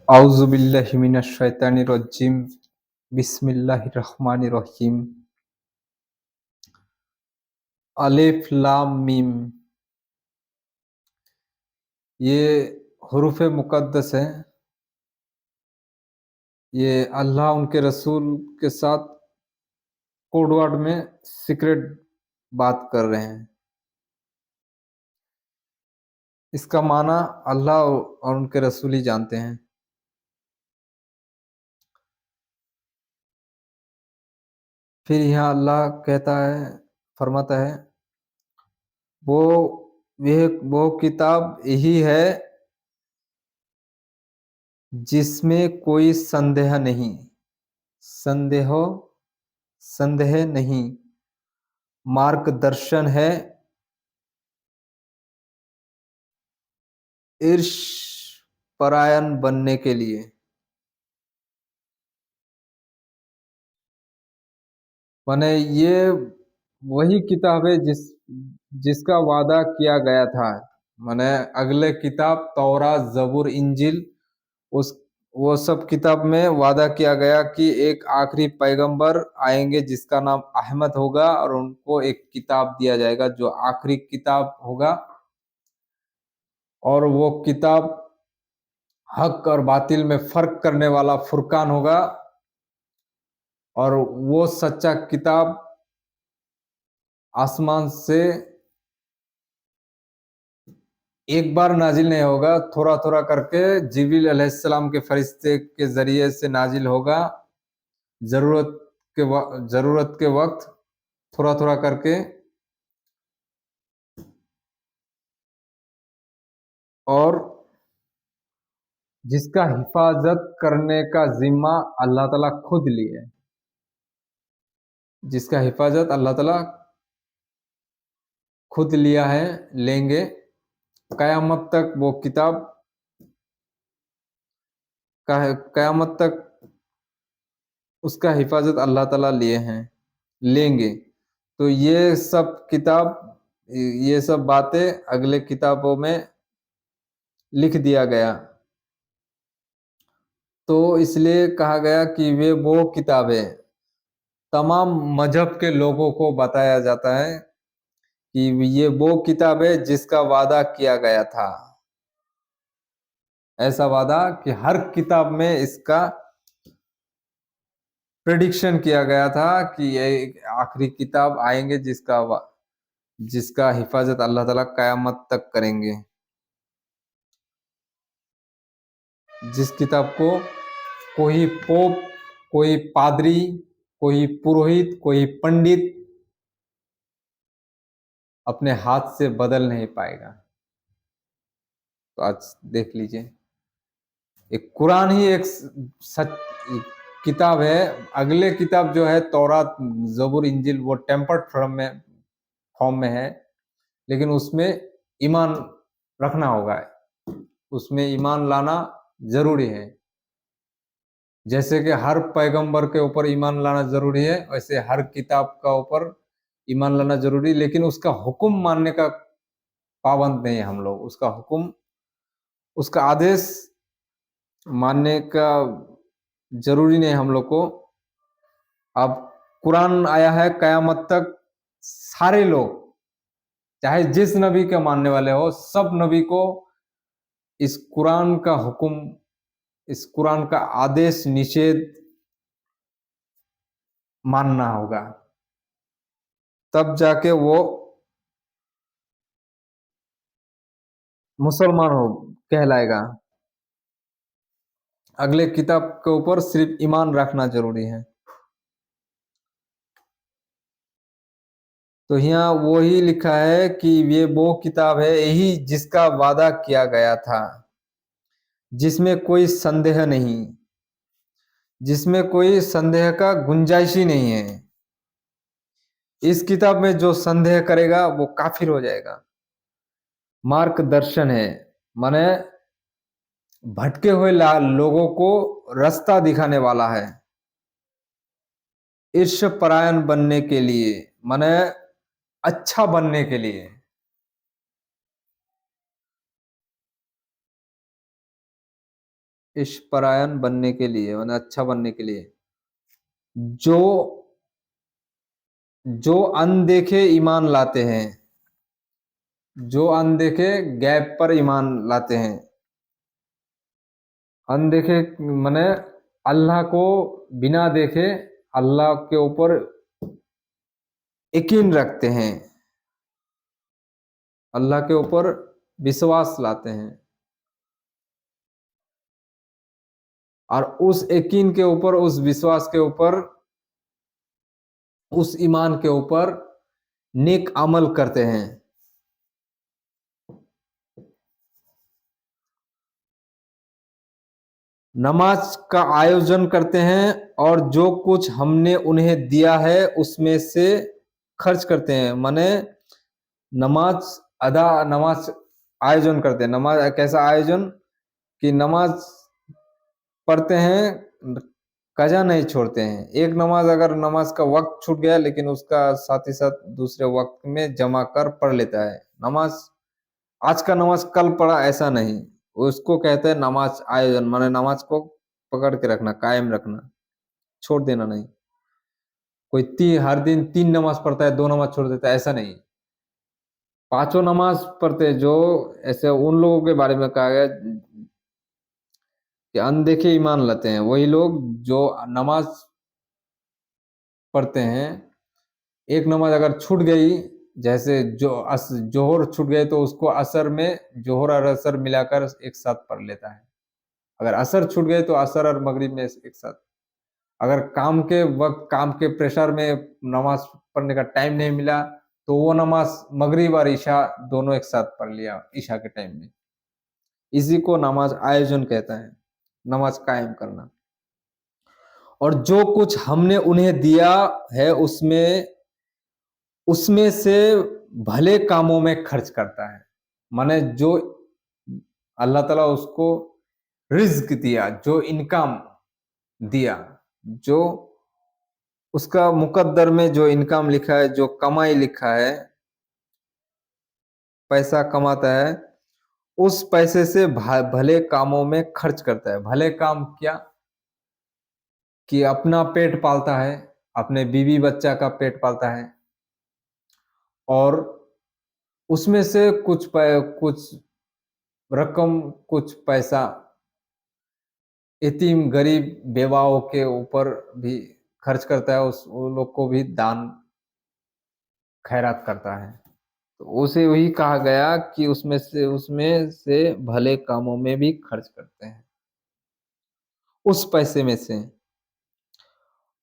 आउज़ुबिल्लाहि मिनश्शैतानिर्रजीम बिस्मिल्लाहिर्रहमानिर्रहीम अलिफ लाम मीम। ये हुरूफ़ मुक़द्दस हैं। ये अल्लाह उनके रसूल के साथ कोड वर्ड में सीक्रेट बात कर रहे हैं। इसका माना अल्लाह और उनके रसूल ही जानते हैं। फिर यहाँ अल्लाह कहता है, फरमाता है, वो वो किताब यही है जिसमें कोई संदेह संदेह नहीं, मार्गदर्शन है ईर्ष परायण बनने के लिए। माने ये वही किताब है जिसका वादा किया गया था। माने अगले किताब तौरात, जबूर, इंजिल, उस वो सब किताब में वादा किया गया कि एक आखिरी पैगंबर आएंगे जिसका नाम अहमद होगा और उनको एक किताब दिया जाएगा जो आखिरी किताब होगा, और वो किताब हक और बातिल में फर्क करने वाला फुरकान होगा। और वो सच्चा किताब आसमान से एक बार नाजिल नहीं होगा, थोड़ा थोड़ा करके जिब्रील अलैहिस्सलाम के फरिश्ते के जरिए से नाजिल होगा। जरूरत के वक्त थोड़ा थोड़ा करके, और जिसका हिफाजत करने का जिम्मा अल्लाह ताला खुद लिए। जिसका हिफाजत अल्लाह ताला खुद लिया है, लेंगे। कयामत तक वो किताब का कयामत तक उसका हिफाजत अल्लाह ताला लिए हैं, लेंगे। तो ये सब किताब, ये सब बातें अगले किताबों में लिख दिया गया। तो इसलिए कहा गया कि वे वो किताब है। तमाम मजहब के लोगों को बताया जाता है कि ये वो किताब है जिसका वादा किया गया था। ऐसा वादा कि हर किताब में इसका प्रेडिक्शन किया गया था कि ये आखिरी किताब आएंगे जिसका हिफाजत अल्लाह ताला कयामत तक करेंगे। जिस किताब को कोई पोप, कोई पादरी, कोई पुरोहित, कोई पंडित अपने हाथ से बदल नहीं पाएगा। तो आज देख लीजिए, एक कुरान ही एक सच किताब है। अगले किताब जो है तौरात, जबूर, इंजिल, वो टेम्पर्ड फॉर्म में है, लेकिन उसमें ईमान रखना होगा, उसमें ईमान लाना जरूरी है। जैसे कि हर पैगंबर के ऊपर ईमान लाना जरूरी है, वैसे हर किताब का ऊपर ईमान लाना जरूरी, लेकिन उसका हुक्म मानने का पाबंद नहीं है हम लोग। उसका हुक्म, उसका आदेश मानने का जरूरी नहीं हम लोग को। अब कुरान आया है, कयामत तक सारे लोग, चाहे जिस नबी के मानने वाले हो, सब नबी को इस कुरान का हुक्म, इस कुरान का आदेश निषेध मानना होगा, तब जाके वो मुसलमान हो कहलाएगा। अगले किताब के ऊपर सिर्फ ईमान रखना जरूरी है। तो यहाँ वही लिखा है कि ये वो किताब है यही जिसका वादा किया गया था, जिसमें कोई संदेह नहीं, जिसमें कोई संदेह का गुंजाइश ही नहीं है। इस किताब में जो संदेह करेगा वो काफिर हो जाएगा। मार्गदर्शन है, माने भटके हुए लोगों को रास्ता दिखाने वाला है। ईर्ष परायण बनने के लिए, माने अच्छा बनने के लिए। ईशपरायण बनने के लिए, मतलब अच्छा बनने के लिए, जो जो अनदेखे ईमान लाते हैं, जो अनदेखे गैप पर ईमान लाते हैं। अनदेखे माने अल्लाह को बिना देखे अल्लाह के ऊपर यकीन रखते हैं, अल्लाह के ऊपर विश्वास लाते हैं, और उस यकीन के ऊपर, उस विश्वास के ऊपर, उस ईमान के ऊपर नेक अमल करते हैं। नमाज का आयोजन करते हैं और जो कुछ हमने उन्हें दिया है उसमें से खर्च करते हैं। माने नमाज आयोजन करते हैं। नमाज कैसा आयोजन कि नमाज पढ़ते हैं, कजा नहीं छोड़ते हैं। एक नमाज अगर नमाज का वक्त छूट गया लेकिन उसका साथ ही साथ दूसरे वक्त में जमा कर पढ़ लेता है। नमाज आज का नमाज कल पढ़ा ऐसा नहीं, उसको कहते हैं नमाज आयोजन। माने नमाज को पकड़ के रखना, कायम रखना, छोड़ देना नहीं। कोई हर दिन 3 नमाज पढ़ता है, 2 नमाज छोड़ देता है, ऐसा नहीं। पांचों नमाज पढ़ते हैं। जो ऐसे उन लोगों के बारे में कहा गया कि अनदेखे ईमान लाते हैं, वही लोग जो नमाज पढ़ते हैं। एक नमाज अगर छूट गई, जैसे जोहर छूट गए तो उसको असर में जोहर और असर मिलाकर एक साथ पढ़ लेता है। अगर असर छूट गए तो असर और मगरिब में एक साथ। अगर काम के वक्त, काम के प्रेशर में नमाज पढ़ने का टाइम नहीं मिला तो वो नमाज मगरिब और ईशा दोनों एक साथ पढ़ लिया ईशा के टाइम में। इसी को नमाज आयोजन कहता है, नमाज कायम करना। और जो कुछ हमने उन्हें दिया है उसमें उसमें से भले कामों में खर्च करता है। माने जो अल्लाह ताला उसको रिज्क दिया, जो इनकम दिया, जो उसका मुकद्दर में जो इनकम लिखा है, जो कमाई लिखा है, पैसा कमाता है, उस पैसे से भले कामों में खर्च करता है। भले काम क्या कि अपना पेट पालता है, अपने बीवी बच्चा का पेट पालता है, और उसमें से कुछ रकम, कुछ पैसा यतीम गरीब बेवाओं के ऊपर भी खर्च करता है, उन लोग को भी दान खैरात करता है। तो उसे वही कहा गया कि उसमें से भले कामों में भी खर्च करते हैं, उस पैसे में से।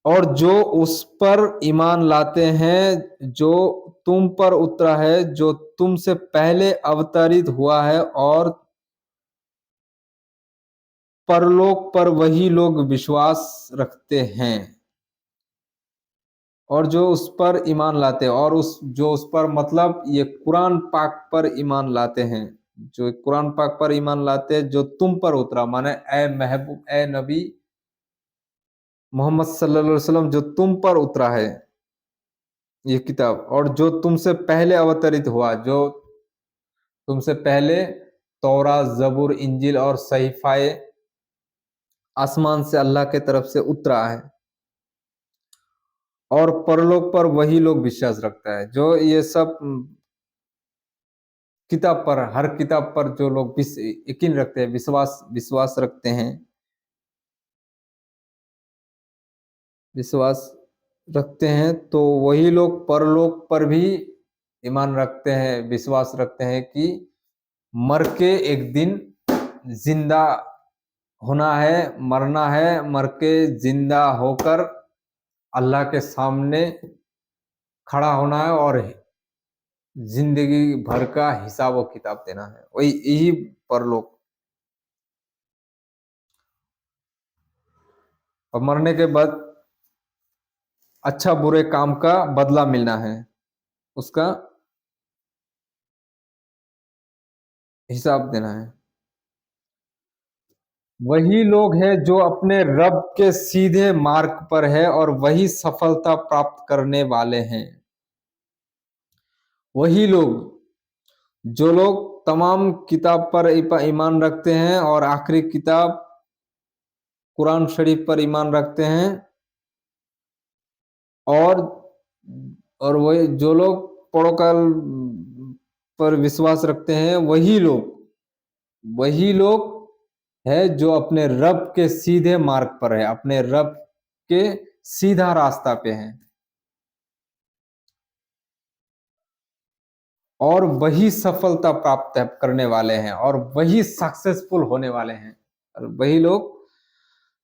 और जो उस पर ईमान लाते हैं जो तुम पर उतरा है, जो तुमसे पहले अवतरित हुआ है, और परलोक पर वही लोग विश्वास रखते हैं। और जो उस पर ईमान लाते हैं, और उस पर मतलब ये कुरान पाक पर ईमान लाते हैं, जो कुरान पाक पर ईमान लाते हैं जो तुम पर उतरा। माने ए महबूब, ए नबी मोहम्मद सल्लल्लाहु अलैहि वसल्लम, जो तुम पर उतरा है ये किताब, और जो तुमसे पहले अवतरित हुआ, जो तुमसे पहले तौरात, जबूर, इंजिल और सहीफाए आसमान से अल्लाह के तरफ से उतरा है। और परलोक पर वही लोग विश्वास रखता है। जो ये सब किताब पर, हर किताब पर जो लोग यकीन रखते हैं, विश्वास रखते हैं, विश्वास रखते हैं, तो वही लोग परलोक पर भी ईमान रखते हैं, विश्वास रखते हैं कि मर के एक दिन जिंदा होना है, मरना है, मर के जिंदा होकर अल्लाह के सामने खड़ा होना है, और जिंदगी भर का हिसाब और किताब देना है। वही यही परलोक। और मरने के बाद अच्छा बुरे काम का बदला मिलना है, उसका हिसाब देना है। वही लोग हैं जो अपने रब के सीधे मार्ग पर है और वही सफलता प्राप्त करने वाले हैं। वही लोग जो लोग तमाम किताब पर ईमान रखते हैं और आखिरी किताब कुरान शरीफ पर ईमान रखते हैं, और वही जो लोग परोकाल पर विश्वास रखते हैं, वही लोग है जो अपने रब के सीधे मार्ग पर है, अपने रब के सीधा रास्ता पे हैं, और वही सफलता प्राप्त करने वाले हैं, और वही सक्सेसफुल होने वाले हैं, और वही लोग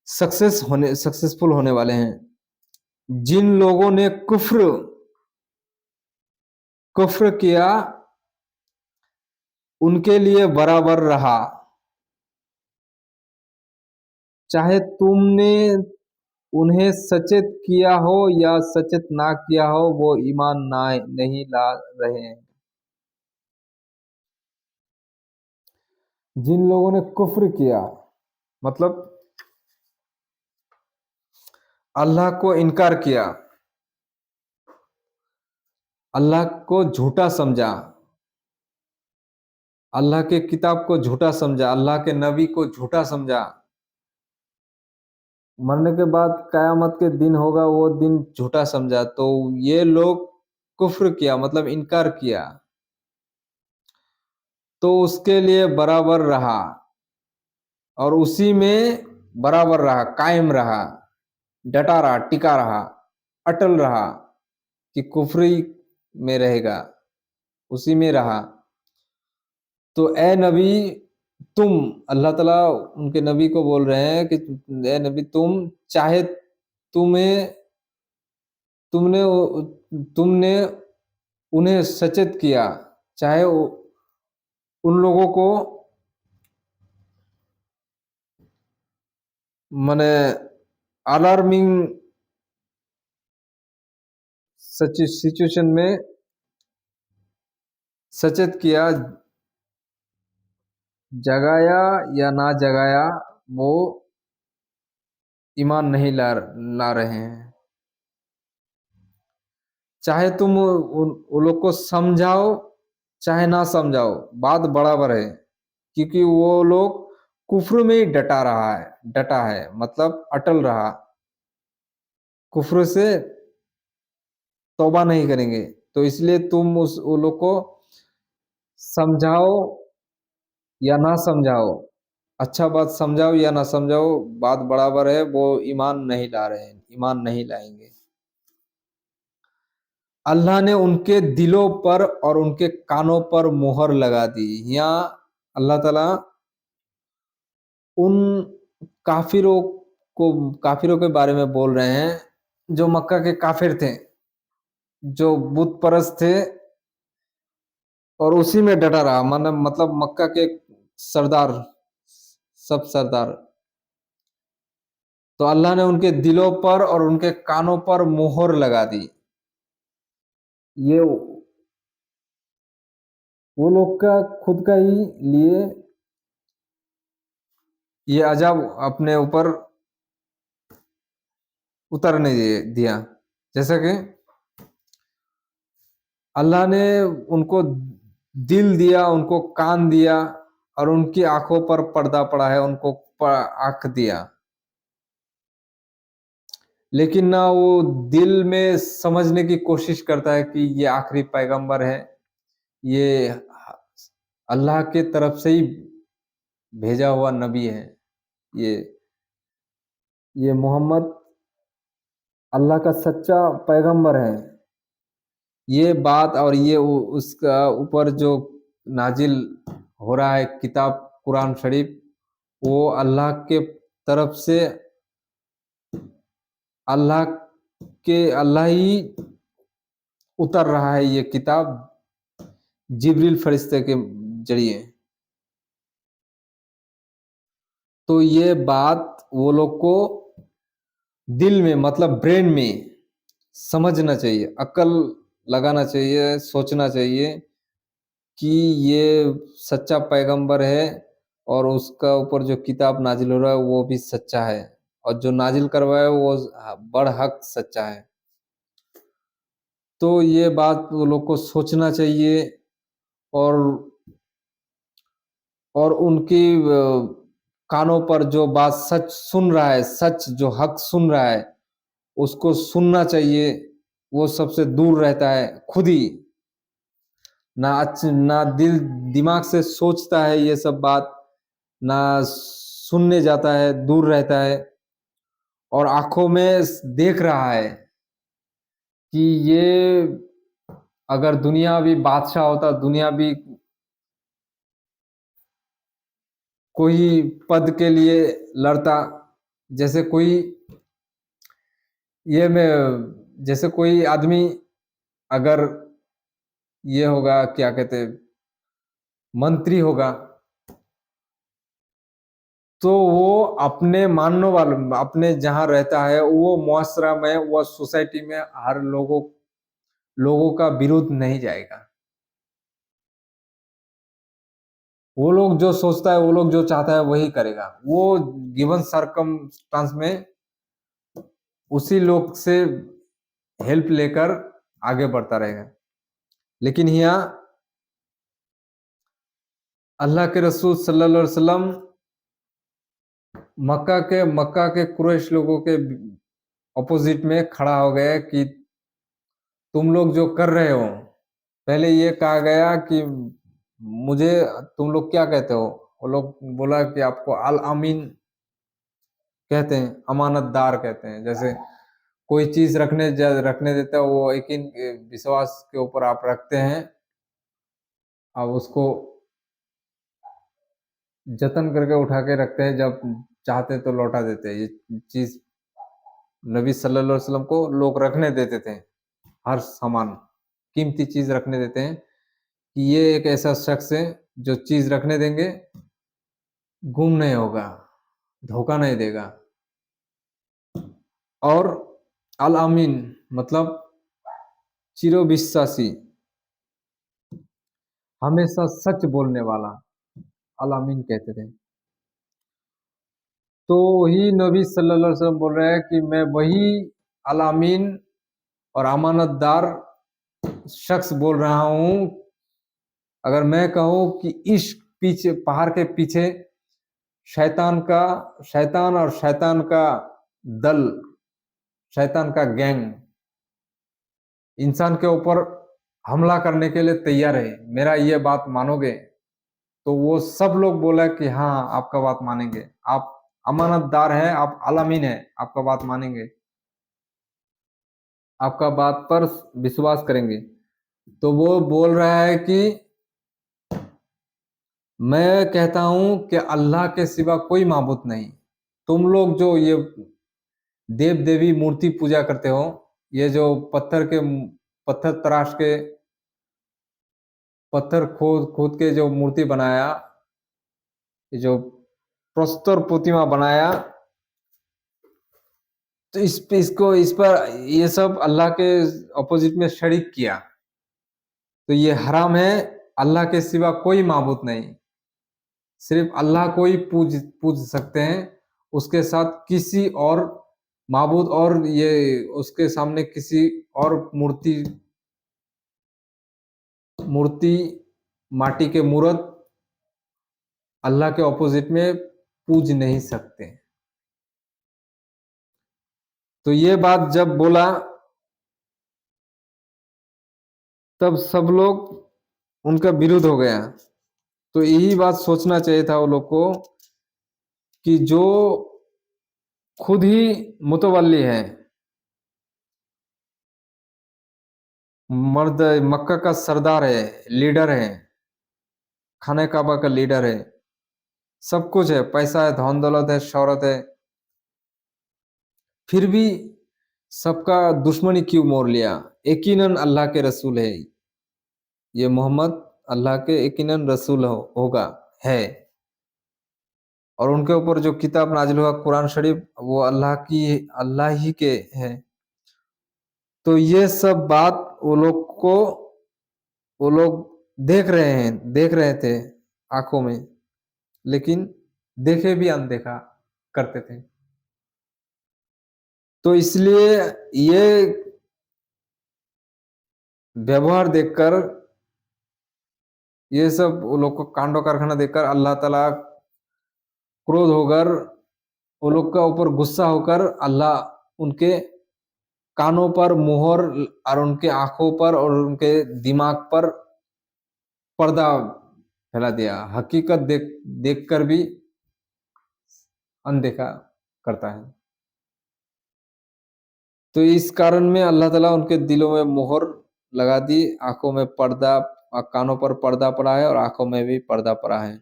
सक्सेसफुल होने वाले हैं। जिन लोगों ने कुफ्र कुफ्र किया, उनके लिए बराबर रहा, चाहे तुमने उन्हें सचेत किया हो या सचेत ना किया हो, वो ईमान ना नहीं ला रहे हैं। जिन लोगों ने कुफ्र किया मतलब अल्लाह को इनकार किया, अल्लाह को झूठा समझा, अल्लाह के किताब को झूठा समझा, अल्लाह के नबी को झूठा समझा, मरने के बाद कयामत के दिन होगा वो दिन झूठा समझा, तो ये लोग कुफ्र किया मतलब इनकार किया, तो उसके लिए बराबर रहा, और उसी में बराबर रहा, कायम रहा, डटा रहा, टिका रहा, अटल रहा, कि कुफरी में रहेगा, उसी में रहा। तो ए नबी, तुम, अल्लाह ताला उनके नबी को बोल रहे हैं कि ए नबी, तुम चाहे तुम्हें तुमने तुमने उन्हें सचेत किया, चाहे उन लोगों को माने अलार्मिंग सिचुएशन में सचेत किया, जगाया या ना जगाया, वो ईमान नहीं ला रहे हैं। चाहे तुम उन लोग को समझाओ चाहे ना समझाओ, बात बराबर है, क्योंकि वो लोग कुफ्र में ही डटा है मतलब अटल रहा, कुफ्र से तौबा नहीं करेंगे। तो इसलिए तुम वो लोग को समझाओ या ना समझाओ, अच्छा बात समझाओ या ना समझाओ, बात बराबर है, वो ईमान नहीं ला रहे हैं, ईमान नहीं लाएंगे। अल्लाह ने उनके दिलों पर और उनके कानों पर मोहर लगा दी। यहाँ अल्लाह ताला उन काफिरों काफिरों के बारे में बोल रहे हैं जो मक्का के काफिर थे, जो बुत परस्त थे, और उसी में डटा रहा, मतलब मक्का के सरदार, सब सरदार। तो अल्लाह ने उनके दिलों पर और उनके कानों पर मोहर लगा दी। ये वो लोग का खुद का ही लिए ये अजाब अपने ऊपर उतरने दिया। जैसा कि अल्लाह ने उनको दिल दिया, उनको कान दिया, और उनकी आंखों पर पर्दा पड़ा है, उनको आंख दिया, लेकिन ना वो दिल में समझने की कोशिश करता है कि ये आखिरी पैगंबर है, ये अल्लाह के तरफ से ही भेजा हुआ नबी है, ये ये मोहम्मद अल्लाह का सच्चा पैगंबर है। ये बात और ये उसका ऊपर जो नाजिल हो रहा है किताब कुरान शरीफ, वो अल्लाह के तरफ से, अल्लाह अल्लाह ही उतर रहा है ये किताब जिब्रील फरिश्ते के जरिए। तो ये बात वो लोग को दिल में मतलब ब्रेन में समझना चाहिए, अकल लगाना चाहिए, सोचना चाहिए कि ये सच्चा पैगंबर है, और उसका ऊपर जो किताब नाजिल हो रहा है वो भी सच्चा है, और जो नाजिल करवाया वो बड़ हक सच्चा है। तो ये बात वो लोग को सोचना चाहिए, और उनकी कानों पर जो बात सच सुन रहा है, सच जो हक सुन रहा है उसको सुनना चाहिए, वो सबसे दूर रहता है खुद ही। ना दिल दिमाग से सोचता है ये सब बात, ना सुनने जाता है, दूर रहता है। और आंखों में देख रहा है कि ये अगर दुनिया भी बादशाह होता, दुनिया भी कोई पद के लिए लड़ता, जैसे कोई ये में जैसे कोई आदमी अगर ये होगा, क्या कहते, मंत्री होगा, तो वो अपने मानने वाले, अपने जहां रहता है वो मुआशरा में, वो सोसाइटी में हर लोगों का विरोध नहीं जाएगा। वो लोग जो सोचता है, वो लोग जो चाहता है वही करेगा। वो गिवन सरकमस्टांस में उसी लोग से हेल्प लेकर आगे बढ़ता रहेगा। लेकिन यहाँ अल्लाह के रसूल सल्लल्लाहु अलैहि वसल्लम मक्का के कुरैश लोगों के अपोजिट में खड़ा हो गए कि तुम लोग जो कर रहे हो, पहले ये कहा गया कि मुझे तुम लोग क्या कहते हो, वो लोग बोला कि आपको अल अमीन कहते हैं, अमानतदार कहते हैं। जैसे कोई चीज रखने देता है, वो यकीन विश्वास के ऊपर आप रखते हैं, आप उसको जतन करके उठा के रखते हैं, जब चाहते तो लौटा देते हैं। ये चीज नबी सल्लल्लाहु अलैहि वसल्लम को लोग रखने देते थे, हर सामान कीमती चीज रखने देते हैं कि ये एक ऐसा शख्स है जो चीज रखने देंगे, गुम नहीं होगा, धोखा नहीं देगा। और अल अमीन मतलब चिरविश्वासी, हमेशा सच बोलने वाला, अल अमीन कहते थे। तो ही नबी सल्लल्लाहु अलैहि वसल्लम बोल रहे हैं कि मैं वही अल अमीन और अमानतदार शख्स बोल रहा हूं। अगर मैं कहूं कि इस पीछे पहाड़ के पीछे शैतान और शैतान का दल, शैतान का गैंग इंसान के ऊपर हमला करने के लिए तैयार है, मेरा ये बात मानोगे? तो वो सब लोग बोला कि हाँ आपका बात मानेंगे, आप अमानतदार है, आप अलामीन है, आपका बात मानेंगे, आपका बात पर विश्वास करेंगे। तो वो बोल रहा है कि मैं कहता हूं कि अल्लाह के सिवा कोई माबूद नहीं। तुम लोग जो ये देव देवी मूर्ति पूजा करते हो, ये जो पत्थर तराश के, पत्थर खोद खोद के जो मूर्ति बनाया, ये जो प्रस्तर प्रतिमा बनाया, तो इस पर ये सब अल्लाह के अपोजिट में शरीक किया, तो ये हराम है। अल्लाह के सिवा कोई माबूद नहीं, सिर्फ अल्लाह को ही पूज सकते हैं, उसके साथ किसी और माबूद और ये उसके सामने किसी और मूर्ति मूर्ति माटी के मूर्त अल्लाह के ऑपोजिट में पूज नहीं सकते। तो ये बात जब बोला, तब सब लोग उनका विरोध हो गया। तो यही बात सोचना चाहिए था वो लोग को कि जो खुद ही मुतवल्ली है, मर्द, मक्का का सरदार है, लीडर है, खाने काबा का लीडर है, सब कुछ है, पैसा है, धन दौलत है, शौहरत है, फिर भी सबका दुश्मनी क्यों मोड़ लिया? यकीनन अल्लाह के रसूल है, ये मोहम्मद अल्लाह के यकीनन रसूल होगा, है। और उनके ऊपर जो किताब नाजिल हुआ कुरान शरीफ, वो अल्लाह ही के है। तो ये सब बात वो लोग देख रहे थे आंखों में, लेकिन देखे भी अनदेखा करते थे। तो इसलिए ये व्यवहार देखकर, ये सब वो लोग को कांडो कारखाना देखकर अल्लाह ताला क्रोध होकर, वो लोग का ऊपर गुस्सा होकर अल्लाह उनके कानों पर मोहर और उनके आंखों पर और उनके दिमाग पर पर्दा फैला दिया, हकीकत देखकर भी अनदेखा करता है। तो इस कारण में अल्लाह ताला उनके दिलों में मोहर लगा दी, आंखों में पर्दा, कानों पर पर्दा पड़ा है और आंखों में भी पर्दा पड़ा है।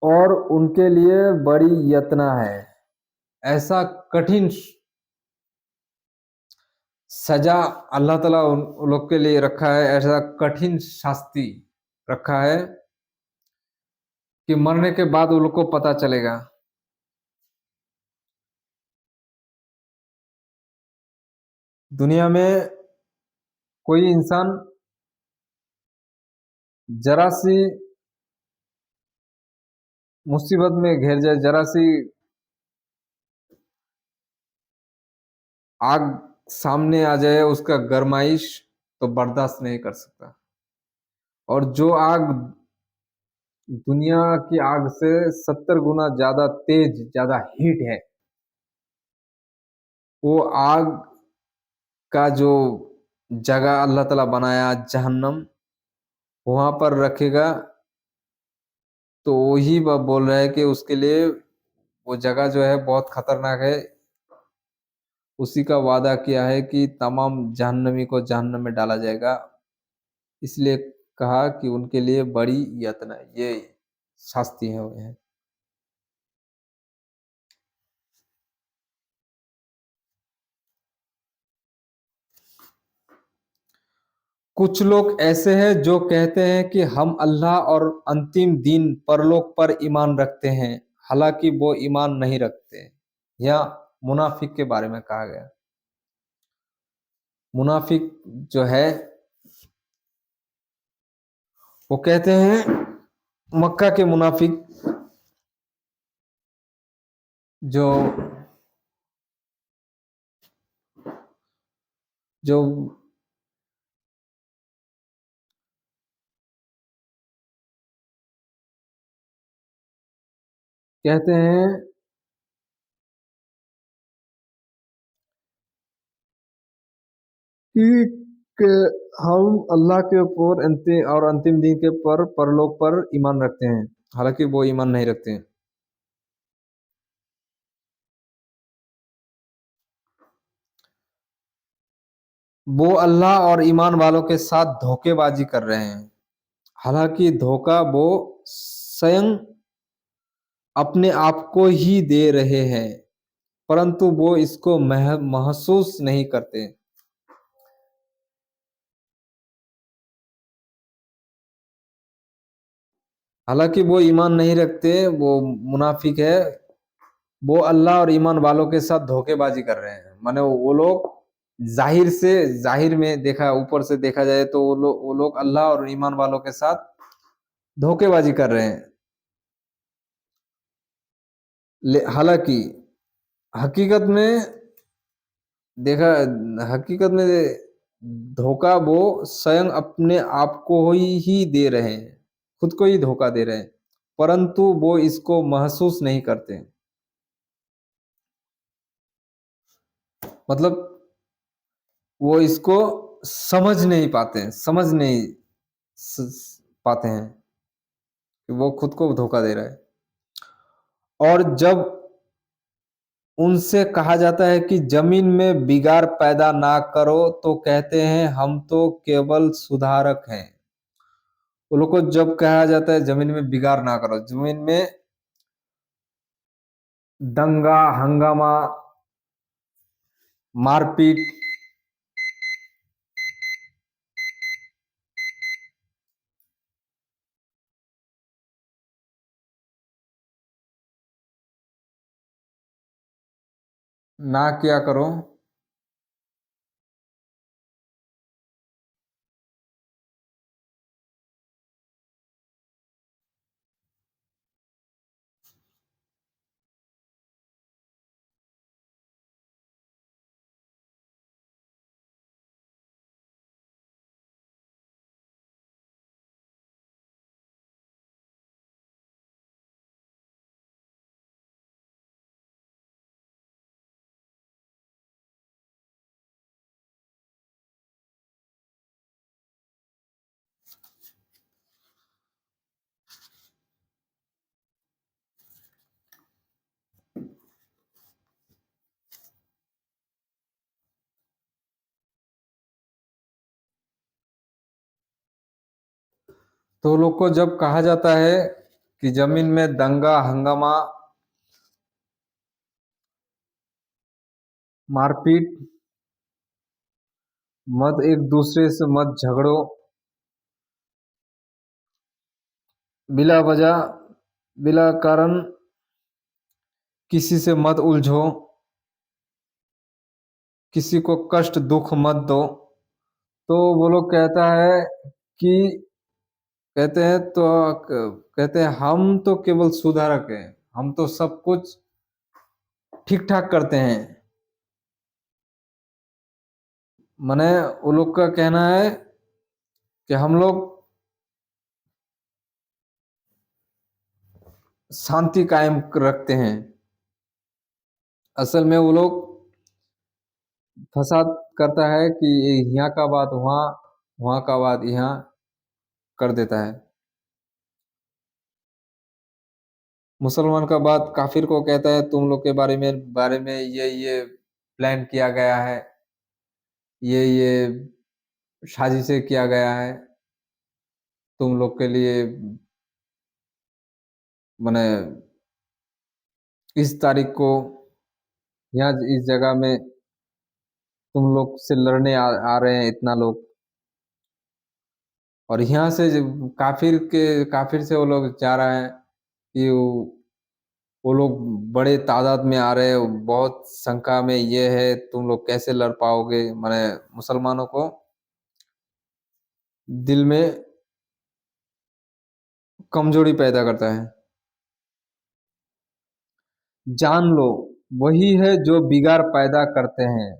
और उनके लिए बड़ी यातना है, ऐसा कठिन सजा अल्लाह ताला उन लोग के लिए रखा है, ऐसा कठिन शास्ति रखा है कि मरने के बाद उन लोग को पता चलेगा। दुनिया में कोई इंसान जरा सी मुसीबत में घिर जाए, जरा सी आग सामने आ जाए, उसका गरमाइश तो बर्दाश्त नहीं कर सकता। और जो आग दुनिया की आग से 70 गुना ज्यादा तेज, ज्यादा हीट है, वो आग का जो जगह अल्लाह ताला बनाया जहन्नम, वहां पर रखेगा। तो वही बोल रहा है कि उसके लिए वो जगह जो है बहुत खतरनाक है। उसी का वादा किया है कि तमाम जहन्नमी को जहन्नम में डाला जाएगा। इसलिए कहा कि उनके लिए बड़ी यातना, ये शास्ति है वो है। कुछ लोग ऐसे हैं जो कहते हैं कि हम अल्लाह और अंतिम दिन परलोक पर ईमान रखते हैं, हालांकि वो ईमान नहीं रखते। या मुनाफिक के बारे में कहा गया। मुनाफिक जो है, वो कहते हैं, मक्का के मुनाफिक जो जो कहते हैं कि कि हम अल्लाह के ऊपर अंतिम और अंतिम दिन के पर परलोक पर ईमान रखते हैं, हालांकि वो ईमान नहीं रखते हैं। वो अल्लाह और ईमान वालों के साथ धोखेबाजी कर रहे हैं, हालांकि धोखा वो स्वयं अपने आप को ही दे रहे हैं, परंतु वो इसको महसूस नहीं करते। हालांकि वो ईमान नहीं रखते, वो मुनाफिक है, वो अल्लाह और ईमान वालों के साथ धोखेबाजी कर रहे हैं। माने वो लोग जाहिर से, जाहिर में देखा, ऊपर से देखा जाए तो वो लोग अल्लाह और ईमान वालों के साथ धोखेबाजी कर रहे हैं। हालांकि हकीकत में देखा, हकीकत में धोखा वो स्वयं अपने आप को ही दे रहे हैं, खुद को ही धोखा दे रहे हैं, परंतु वो इसको महसूस नहीं करते। मतलब वो इसको समझ नहीं पाते हैं, समझ नहीं पाते हैं कि वो खुद को धोखा दे रहा है। और जब उनसे कहा जाता है कि जमीन में बिगाड़ पैदा ना करो, तो कहते हैं हम तो केवल सुधारक हैं। वो लोग को जब कहा जाता है जमीन में बिगाड़ ना करो, जमीन में दंगा हंगामा मारपीट ना किया करो, तो लोग को जब कहा जाता है कि जमीन में दंगा हंगामा मारपीट मत, एक दूसरे से मत झगड़ो, बिला वजह बिला कारण किसी से मत उलझो, किसी को कष्ट दुख मत दो। तो वो लोग कहता है कि कहते हैं तो कहते हैं हम तो केवल सुधारक हैं, हम तो सब कुछ ठीक ठाक करते हैं। माने वो लोग का कहना है कि हम लोग शांति कायम रखते हैं। असल में वो लोग फसाद करता है कि यहाँ का बात वहाँ, वहाँ का बात यहाँ कर देता है। मुसलमान का बात काफिर को कहता है तुम लोग के बारे में ये प्लान किया गया है, ये साजिशें किया गया है तुम लोग के लिए, माने इस तारीख को यहाँ इस जगह में तुम लोग से लड़ने आ रहे हैं इतना लोग। और यहाँ से काफिर से वो लोग चाह रहा है कि वो लोग बड़े तादाद में आ रहे हैं, बहुत शंका में ये है, तुम लोग कैसे लड़ पाओगे। माने मुसलमानों को दिल में कमजोरी पैदा करता है। जान लो वही है जो बिगाड़ पैदा करते हैं।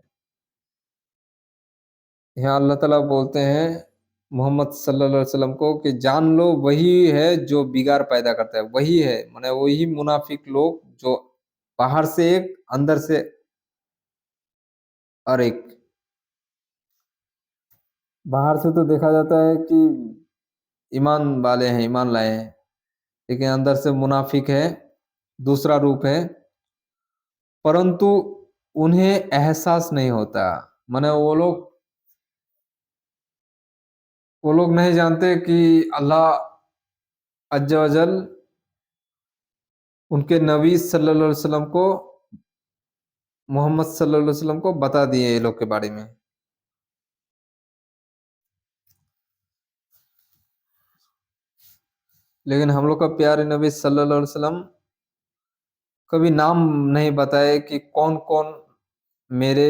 यहाँ अल्लाह ताला बोलते हैं मोहम्मद सल्लल्लाहु अलैहि वसल्लम को कि जान लो वही है जो बिगाड़ पैदा करता है। वही है माने वही मुनाफिक लोग जो बाहर से एक अंदर से और एक। बाहर से तो देखा जाता है कि ईमान वाले हैं, ईमान लाए हैं, लेकिन अंदर से मुनाफिक है, दूसरा रूप है। परंतु उन्हें एहसास नहीं होता। माने वो लोग नहीं जानते कि अल्लाह अज्जा वजल उनके नबी सल्लल्लाहु अलैहि वसल्लम को, मोहम्मद सल्लल्लाहु अलैहि वसल्लम को बता दिए ये लोग के बारे में। लेकिन हम लोग का प्यारे नबी सल्लल्लाहु अलैहि वसल्लम कभी नाम नहीं बताए कि कौन कौन मेरे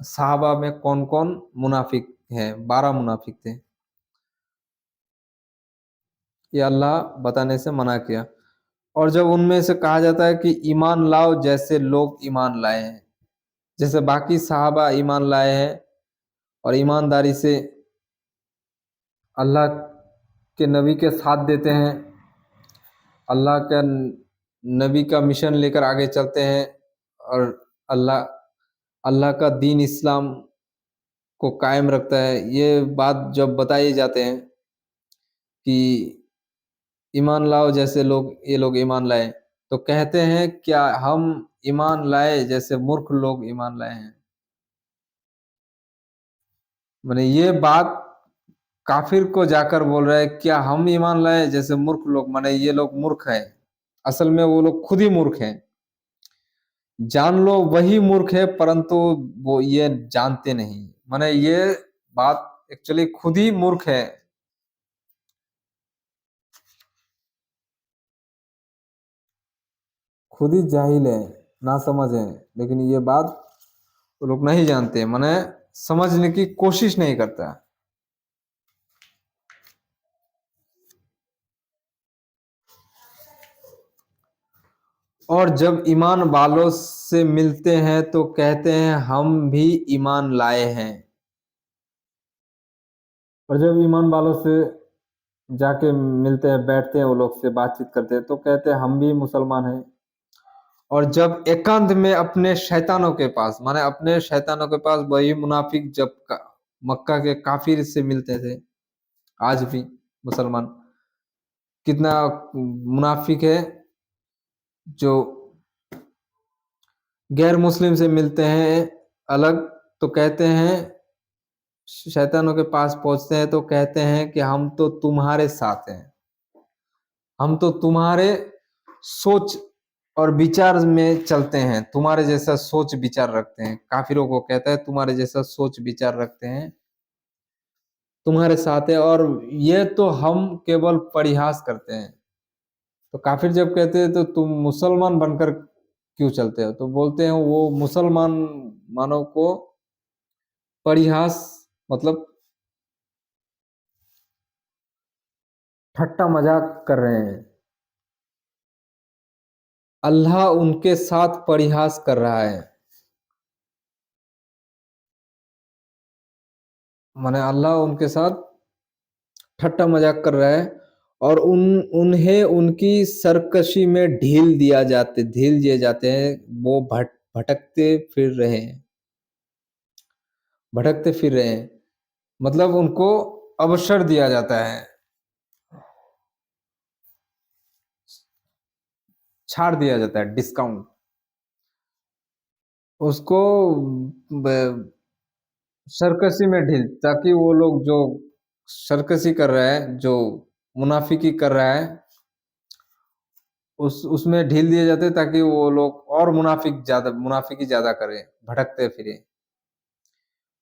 साहबा में कौन कौन मुनाफिक हैं। 12 मुनाफिक थे, ये अल्लाह बताने से मना किया। और जब उनमें से कहा जाता है कि ईमान लाओ जैसे लोग ईमान लाए हैं, जैसे बाकी साहबा ईमान लाए हैं और ईमानदारी से अल्लाह के नबी के साथ देते हैं, अल्लाह का नबी का मिशन लेकर आगे चलते हैं और अल्लाह अल्लाह का दीन इस्लाम को कायम रखता है। ये बात जब बताए जाते हैं कि ईमान लाओ जैसे लोग ये लोग ईमान लाए, तो कहते हैं क्या हम ईमान लाए जैसे मूर्ख लोग ईमान लाए हैं। माने ये बात काफिर को जाकर बोल रहा है क्या हम ईमान लाए जैसे मूर्ख लोग, माने ये लोग मूर्ख हैं। असल में वो लोग खुद ही मूर्ख हैं। जान लो वही मूर्ख है परंतु वो ये जानते नहीं। माने ये बात एक्चुअली खुद ही मूर्ख है, खुद ही जाहिल है, ना समझ है। लेकिन ये बात वो लोग नहीं जानते, माने समझने की कोशिश नहीं करता। और जब ईमान वालों से मिलते हैं तो कहते हैं हम भी ईमान लाए हैं। और जब ईमान वालों से जाके मिलते हैं, बैठते हैं, वो लोग से बातचीत करते हैं तो कहते हैं हम भी मुसलमान हैं। और जब एकांत में अपने शैतानों के पास, माने अपने शैतानों के पास, वही मुनाफिक जब मक्का के काफिर से मिलते थे, आज भी मुसलमान कितना मुनाफिक है जो गैर मुस्लिम से मिलते हैं अलग, तो कहते हैं शैतानों के पास पहुंचते हैं तो कहते हैं कि हम तो तुम्हारे साथ हैं। हम तो तुम्हारे सोच और विचार में चलते हैं, तुम्हारे जैसा सोच विचार रखते हैं। काफिरों को कहता है तुम्हारे जैसा सोच विचार रखते हैं, तुम्हारे साथ है, और ये तो हम केवल परिहास करते हैं। तो काफिर जब कहते हैं तो तुम मुसलमान बनकर क्यों चलते हो, तो बोलते हैं वो मुसलमान मानव को परिहास मतलब ठट्टा मजाक कर रहे हैं। अल्लाह उनके साथ परिहास कर रहा है, माने अल्लाह उनके साथ ठट्टा मजाक कर रहा है, और उन्हें उनकी सरकशी में ढील दिए जाते हैं। वो भटकते फिर रहे हैं, भटकते फिर रहे हैं, मतलब उनको अवसर दिया जाता है, छाड़ दिया जाता है, डिस्काउंट उसको, सरकसी में ढील, ताकि वो लोग जो सरकसी कर रहा है, जो मुनाफिकी कर रहा है, उसमें ढील दिए जाते हैं, ताकि वो लोग और मुनाफिकी ज्यादा करें, भटकते फिरे।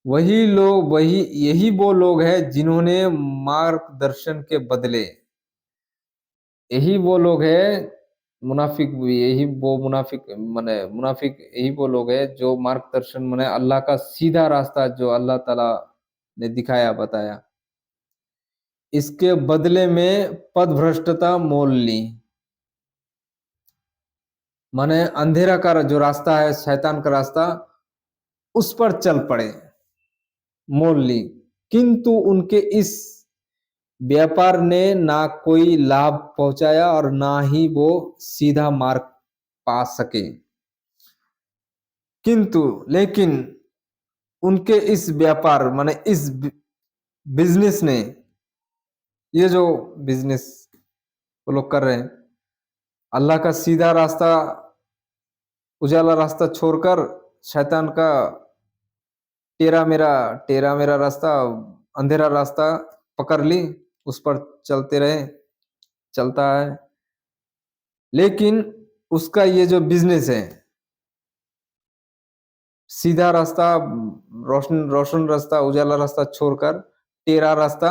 यही वो लोग हैं जिन्होंने मार्गदर्शन के बदले, यही वो लोग हैं मुनाफिक, यही वो मुनाफिक माने मुनाफिक यही वो लोग हैं जो मार्गदर्शन माने अल्लाह का सीधा रास्ता जो अल्लाह ताला ने दिखाया बताया, इसके बदले में पदभ्रष्टता मोल ली। माने अंधेरा का जो रास्ता है, शैतान का रास्ता, उस पर चल पड़े, मोल ली। किंतु उनके इस व्यापार ने ना कोई लाभ पहुंचाया और ना ही वो सीधा मार्ग पा सके। किंतु लेकिन उनके इस व्यापार माने इस बिजनेस ने, ये जो बिजनेस वो लोग कर रहे हैं, अल्लाह का सीधा रास्ता, उजाला रास्ता छोड़कर शैतान का टेरा मेरा टेरा मेरा रास्ता, अंधेरा रास्ता पकड़ ली, उस पर चलते रहे, चलता है। लेकिन उसका ये जो बिजनेस है, सीधा रास्ता, रोशन रोशन रास्ता, उजाला रास्ता छोड़कर टेरा रास्ता,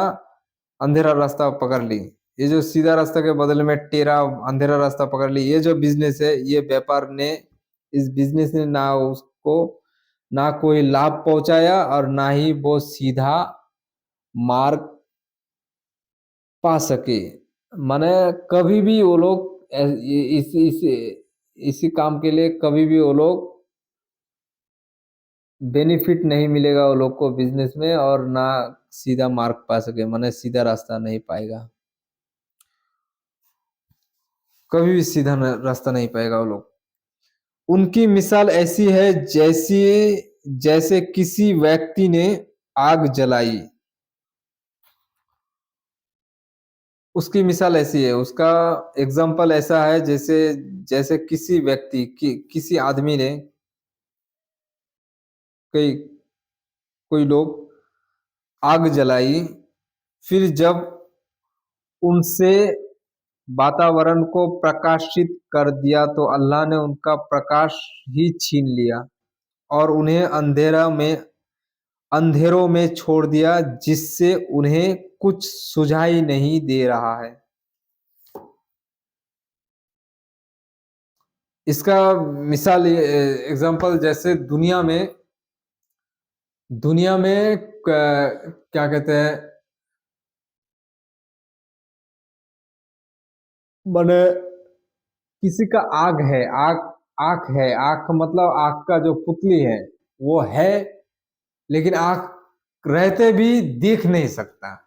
अंधेरा रास्ता पकड़ ली। ये जो सीधा रास्ता के बदले में टेरा अंधेरा रास्ता पकड़ ली, ये जो बिजनेस है, ये व्यापार ने, इस बिजनेस ने ना उसको ना कोई लाभ पहुंचाया और ना ही वो सीधा मार्ग पा सके। माने कभी भी वो लोग इसी काम के लिए कभी भी वो लोग बेनिफिट नहीं मिलेगा वो लोग को बिजनेस में, और ना सीधा मार्ग पा सके, माने सीधा रास्ता नहीं पाएगा, कभी भी सीधा रास्ता नहीं पाएगा वो लोग। उनकी मिसाल ऐसी है जैसे किसी व्यक्ति ने आग जलाई। उसकी मिसाल ऐसी है, उसका एग्जाम्पल ऐसा है जैसे जैसे किसी व्यक्ति किसी आदमी ने, कोई कोई लोग आग जलाई, फिर जब उनसे वातावरण को प्रकाशित कर दिया तो अल्लाह ने उनका प्रकाश ही छीन लिया और उन्हें अंधेरों में छोड़ दिया, जिससे उन्हें कुछ सुझाई नहीं दे रहा है। इसका मिसाल एग्जांपल जैसे दुनिया में क्या कहते हैं, माने किसी का आग है, आंख है, आंख मतलब आंख का जो पुतली है वो है, लेकिन आंख रहते भी देख नहीं सकता,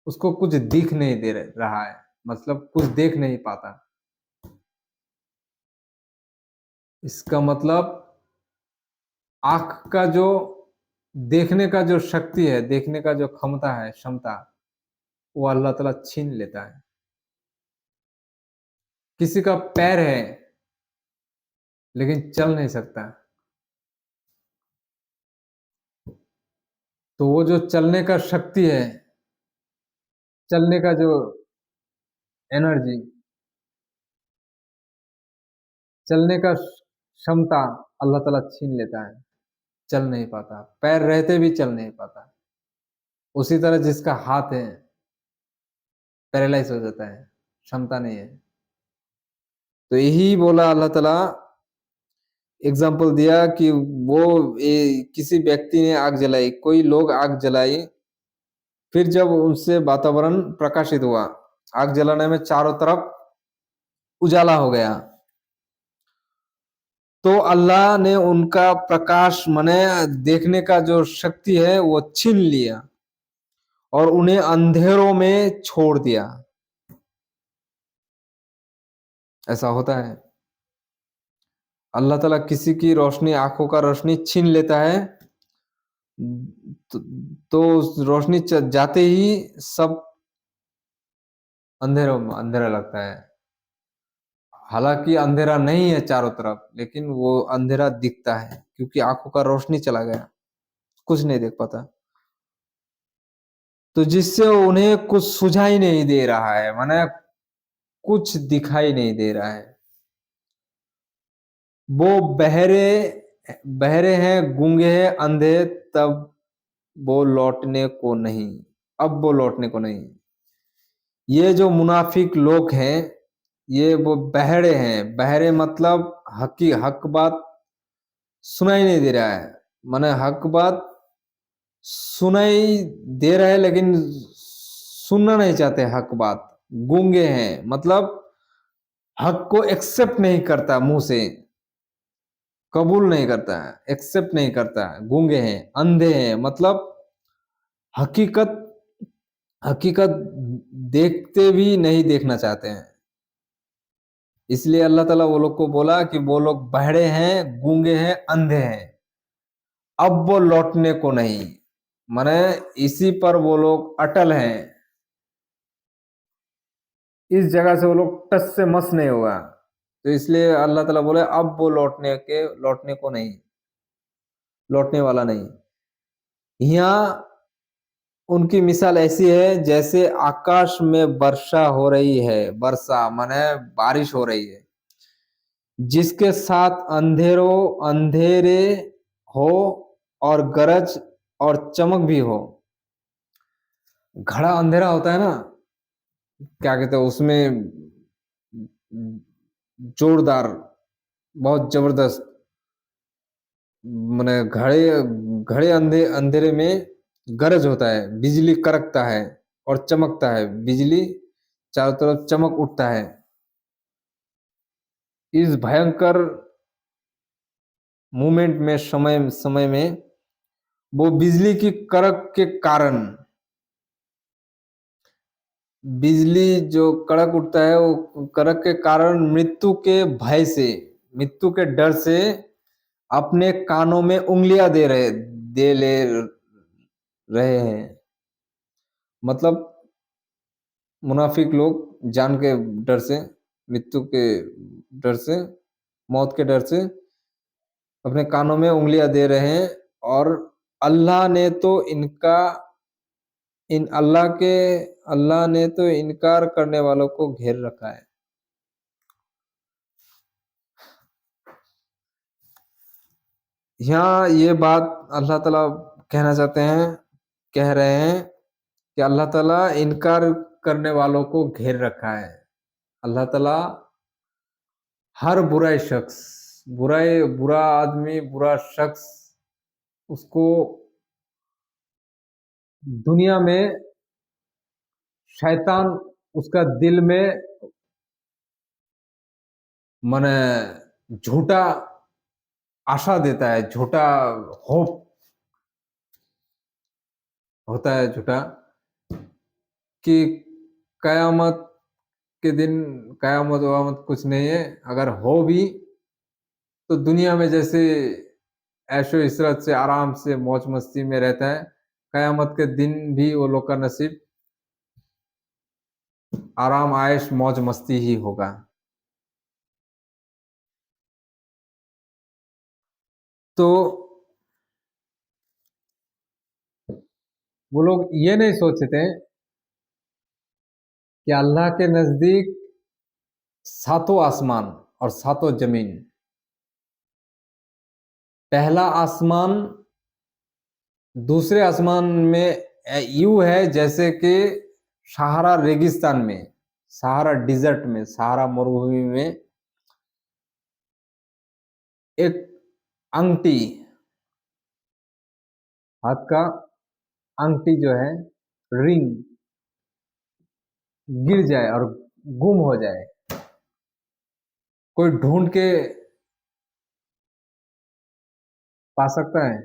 उसको कुछ दिख नहीं रहा है, मतलब कुछ देख नहीं पाता। इसका मतलब आंख का जो देखने का जो शक्ति है, देखने का जो क्षमता, वो अल्लाह ताला छीन लेता है। किसी का पैर है लेकिन चल नहीं सकता, तो वो जो चलने का शक्ति है, चलने का जो एनर्जी, चलने का क्षमता अल्लाह ताला छीन लेता है, चल नहीं पाता, पैर रहते भी चल नहीं पाता। उसी तरह जिसका हाथ है पैरालाइज हो जाता है, क्षमता नहीं है। तो यही बोला अल्लाह ताला, एग्जाम्पल दिया कि वो किसी व्यक्ति ने आग जलाई, कोई लोग आग जलाई, फिर जब उनसे वातावरण प्रकाशित हुआ, आग जलाने में चारों तरफ उजाला हो गया, तो अल्लाह ने उनका प्रकाश माने देखने का जो शक्ति है वो छीन लिया और उन्हें अंधेरों में छोड़ दिया। ऐसा होता है, अल्लाह ताला किसी की रोशनी, आंखों का रोशनी छीन लेता है, तो, तो उस रोशनी जाते ही सब अंधेरों में अंधेरा लगता है। हालांकि अंधेरा नहीं है चारों तरफ, लेकिन वो अंधेरा दिखता है क्योंकि आंखों का रोशनी चला गया, कुछ नहीं देख पाता। तो जिससे उन्हें कुछ सुझाई नहीं दे रहा है, माने कुछ दिखाई नहीं दे रहा है। वो बहरे बहरे हैं, गूंगे हैं, अंधे, तब वो लौटने को नहीं, अब वो लौटने को नहीं। ये जो मुनाफिक लोग हैं, ये वो बहरे हैं। बहरे मतलब हक बात सुनाई नहीं दे रहा है, माने हक बात सुनाई दे रहा है लेकिन सुनना नहीं चाहते हक बात। गूंगे हैं मतलब हक को एक्सेप्ट नहीं करता, मुंह से कबूल नहीं करता है, एक्सेप्ट नहीं करता है। गूंगे हैं, अंधे हैं मतलब हकीकत हकीकत देखते भी नहीं देखना चाहते हैं। इसलिए अल्लाह ताला वो लोग को बोला कि वो लोग बहरे हैं, गूंगे हैं, अंधे हैं, अब वो लौटने को नहीं, माने इसी पर वो लोग अटल हैं, इस जगह से वो लोग टस से मस नहीं होगा। तो इसलिए अल्लाह ताला बोले अब वो लौटने को नहीं, लौटने वाला नहीं। यहाँ उनकी मिसाल ऐसी है जैसे आकाश में वर्षा हो रही है, वर्षा माने बारिश हो रही है, जिसके साथ अंधेरे हो और गरज और चमक भी हो। घड़ा अंधेरा होता है ना, क्या कहते हैं उसमें, जोरदार, बहुत जबरदस्त, माने घड़े घड़े अंधेरे में गरज होता है, बिजली कड़कता है और चमकता है, बिजली चारों तरफ चमक उठता है। इस भयंकर मूवमेंट में, समय समय में, वो बिजली की कड़क के कारण, बिजली जो कड़क उठता है वो कड़क के कारण मृत्यु के भय से, मृत्यु के डर से अपने कानों में उंगलियां दे ले रहे हैं। मतलब मुनाफिक लोग जान के डर से, मृत्यु के डर से, मौत के डर से अपने कानों में उंगलियां दे रहे हैं। और अल्लाह ने तो इनका इन अल्लाह ने तो इनकार करने वालों को घेर रखा है। यहाँ ये बात अल्लाह ताला कहना चाहते हैं, कह रहे हैं कि अल्लाह ताला इनकार करने वालों को घेर रखा है। अल्लाह ताला हर बुरा आदमी, बुरा शख्स, उसको दुनिया में शैतान उसका दिल में माने झूठा आशा देता है, झूठा होप होता है, झूठा, कि कयामत के दिन, कयामत वयामत कुछ नहीं है, अगर हो भी तो दुनिया में जैसे ऐशो इशरत से आराम से मौज मस्ती में रहता है, कयामत के दिन भी वो लोग का नसीब आराम आयश मौज मस्ती ही होगा। तो वो लोग ये नहीं सोचते कि अल्लाह के नजदीक सातों आसमान और सातों जमीन, पहला आसमान दूसरे आसमान में यूं है जैसे कि सहारा रेगिस्तान में, सहारा डिजर्ट में, सहारा मरुभूमि में एक अंगठी, हाथ का अंगठी जो है, रिंग, गिर जाए और गुम हो जाए, कोई ढूंढ के पा सकता है?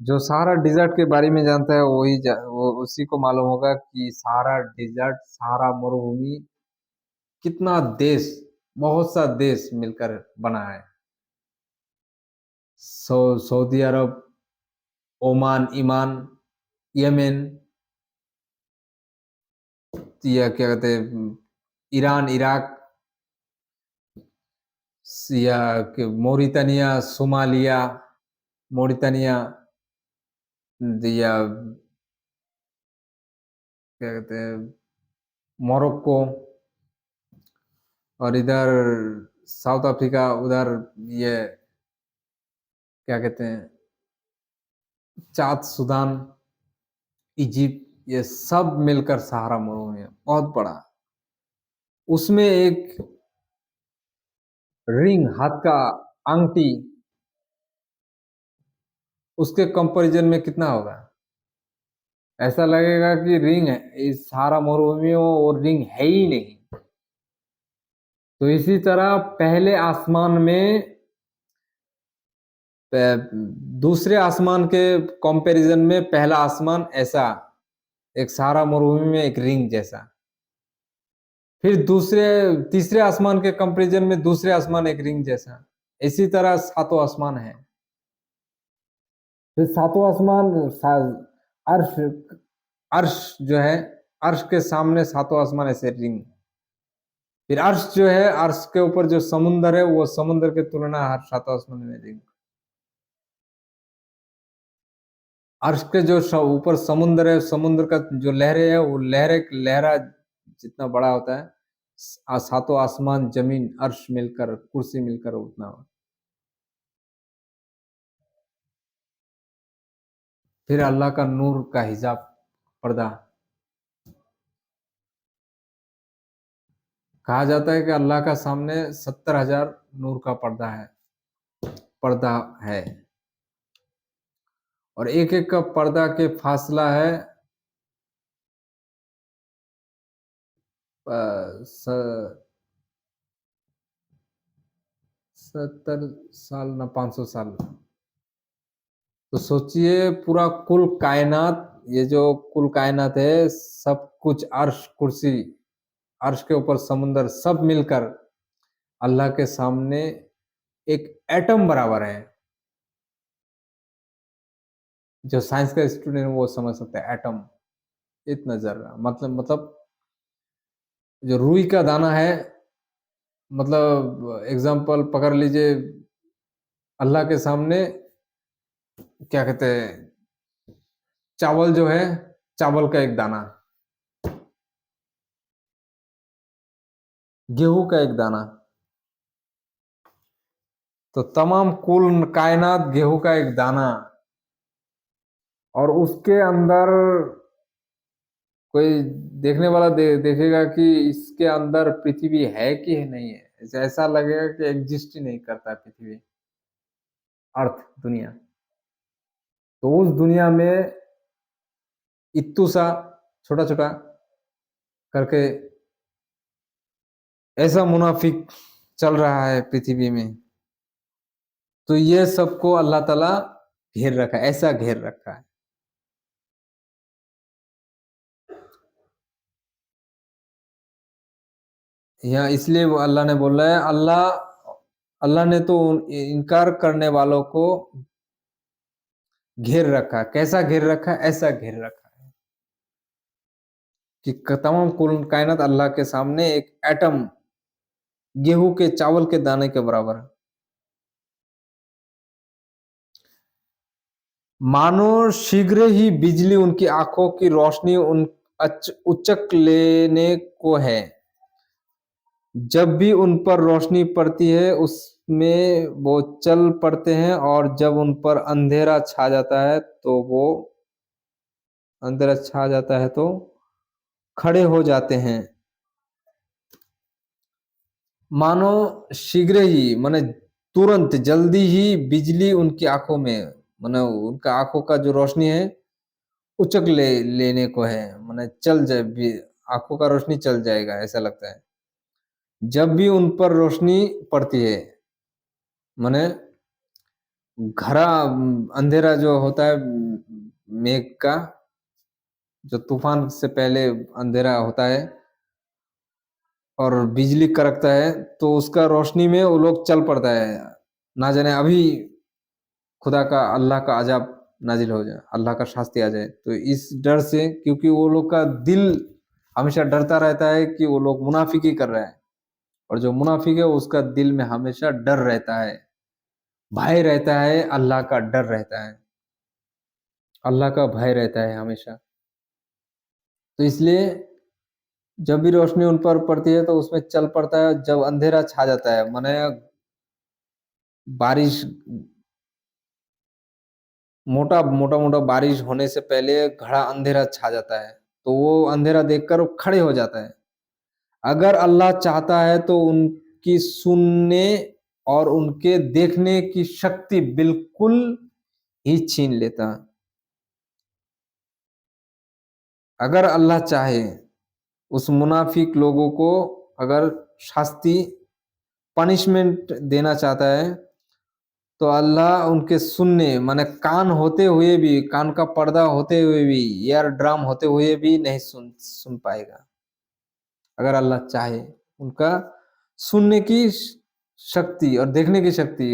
जो सहारा डिजर्ट के बारे में जानता है वो उसी को मालूम होगा कि सहारा डिजर्ट, सहारा मरुभूमि कितना देश, बहुत सा देश मिलकर बना है। सऊदी अरब, ओमान, ईमान, यमेन, या क्या कहते हैं, ईरान, इराक, या मोरितानिया, सोमालिया, मोरितानिया, या क्या कहते हैं, मोरक्को, और इधर साउथ अफ्रीका, उधर ये क्या कहते हैं, चाद, सूडान, इजिप्ट, ये सब मिलकर सहारा मरुभूमि है, बहुत बड़ा। उसमें एक रिंग, हाथ का अंगठी, उसके कंपैरिजन में कितना होगा? ऐसा लगेगा कि रिंग है, इस सहारा मरुभूमि में वो रिंग है ही नहीं। तो इसी तरह पहले आसमान में दूसरे आसमान के कंपैरिजन में पहला आसमान ऐसा, एक सहारा मरुभूमि में एक रिंग जैसा। फिर दूसरे तीसरे आसमान के कंपैरिजन में दूसरे आसमान एक रिंग जैसा। इसी तरह सातों आसमान है। फिर सातों आसमान, अर्श, अर्श जो है, अर्श के सामने सातों आसमान ऐसे रिंग। फिर अर्श जो है, अर्श के ऊपर जो समुंदर है, वो समुंदर के तुलना हर सातों आसमान में रिंग। अर्श के जो ऊपर समुद्र है, समुद्र का जो लहरें है, वो लहरा जितना बड़ा होता है, सातों आसमान, जमीन, अर्श मिलकर, कुर्सी मिलकर उतना हो। फिर अल्लाह का नूर का हिजाब, पर्दा। कहा जाता है कि अल्लाह का सामने 70,000 नूर का पर्दा है, और एक एक का पर्दा के फासला है 70 साल ना 500 साल। तो सोचिए पूरा कुल कायनात, ये जो कुल कायनात है, सब कुछ, अर्श, कुर्सी, अर्श के ऊपर समुंदर, सब मिलकर अल्लाह के सामने एक एटम बराबर है। जो साइंस का स्टूडेंट वो समझ सकता है, एटम इतना जरा, मतलब जो रुई का दाना है, मतलब एग्जाम्पल पकड़ लीजिए, अल्लाह के सामने क्या कहते हैं, चावल जो है, चावल का एक दाना, गेहूं का एक दाना। तो तमाम कुल कायनात गेहूं का एक दाना, और उसके अंदर कोई देखने वाला देखेगा कि इसके अंदर पृथ्वी है कि नहीं है, ऐसा लगेगा कि एग्जिस्ट ही नहीं करता पृथ्वी, अर्थ, दुनिया। तो उस दुनिया में इत्तू सा, छोटा छोटा करके ऐसा मुनाफिक चल रहा है पृथ्वी में। तो ये सबको अल्लाह ताला घेर रखा है, ऐसा घेर रखा है। यहाँ इसलिए वो अल्लाह ने बोला है, अल्लाह अल्लाह ने तो इनकार करने वालों को घेर रखा। कैसा घेर रखा? ऐसा घेर रखा है कि तमाम कुल कायनात अल्लाह के सामने एक एटम, गेहूं के, चावल के दाने के बराबर है। मानो शीघ्र ही बिजली उनकी आंखों की रोशनी उचक लेने को है। जब भी उन पर रोशनी पड़ती है उसमें वो चल पड़ते हैं, और जब उन पर अंधेरा छा जाता है तो खड़े हो जाते हैं। मानो शीघ्र ही माने तुरंत, जल्दी ही बिजली उनकी आंखों में, माने उनका आंखों का जो रोशनी है उचक लेने को है, माने चल जाए भी, आंखों का रोशनी चल जाएगा ऐसा लगता है जब भी उन पर रोशनी पड़ती है। माने घरा अंधेरा जो होता है मेघ का, जो तूफान से पहले अंधेरा होता है और बिजली कड़कता है, तो उसका रोशनी में वो लोग चल पड़ता है। ना जाने अभी खुदा का, अल्लाह का अजाब नाजिल हो जाए, अल्लाह का शास्ति आ जाए, तो इस डर से, क्योंकि वो लोग का दिल हमेशा डरता रहता है कि वो लोग मुनाफिकी कर रहे हैं, और जो मुनाफिक है उसका दिल में हमेशा डर रहता है, भय रहता है, अल्लाह का डर रहता है, अल्लाह का भय रहता है हमेशा। तो इसलिए जब भी रोशनी उन पर पड़ती है तो उसमें चल पड़ता है, जब अंधेरा छा जाता है, माने बारिश, मोटा बारिश होने से पहले घड़ा अंधेरा छा जाता है, तो वो अंधेरा देखकर वो खड़े हो जाता है। अगर अल्लाह चाहता है तो उनकी सुनने और उनके देखने की शक्ति बिल्कुल ही छीन लेता। अगर अल्लाह चाहे उस मुनाफिक लोगों को अगर शास्ति, पनिशमेंट देना चाहता है, तो अल्लाह उनके सुनने, माने कान होते हुए भी, कान का पर्दा होते हुए भी, ईयर ड्रम होते हुए भी नहीं सुन पाएगा। अगर अल्लाह चाहे उनका सुनने की शक्ति और देखने की शक्ति,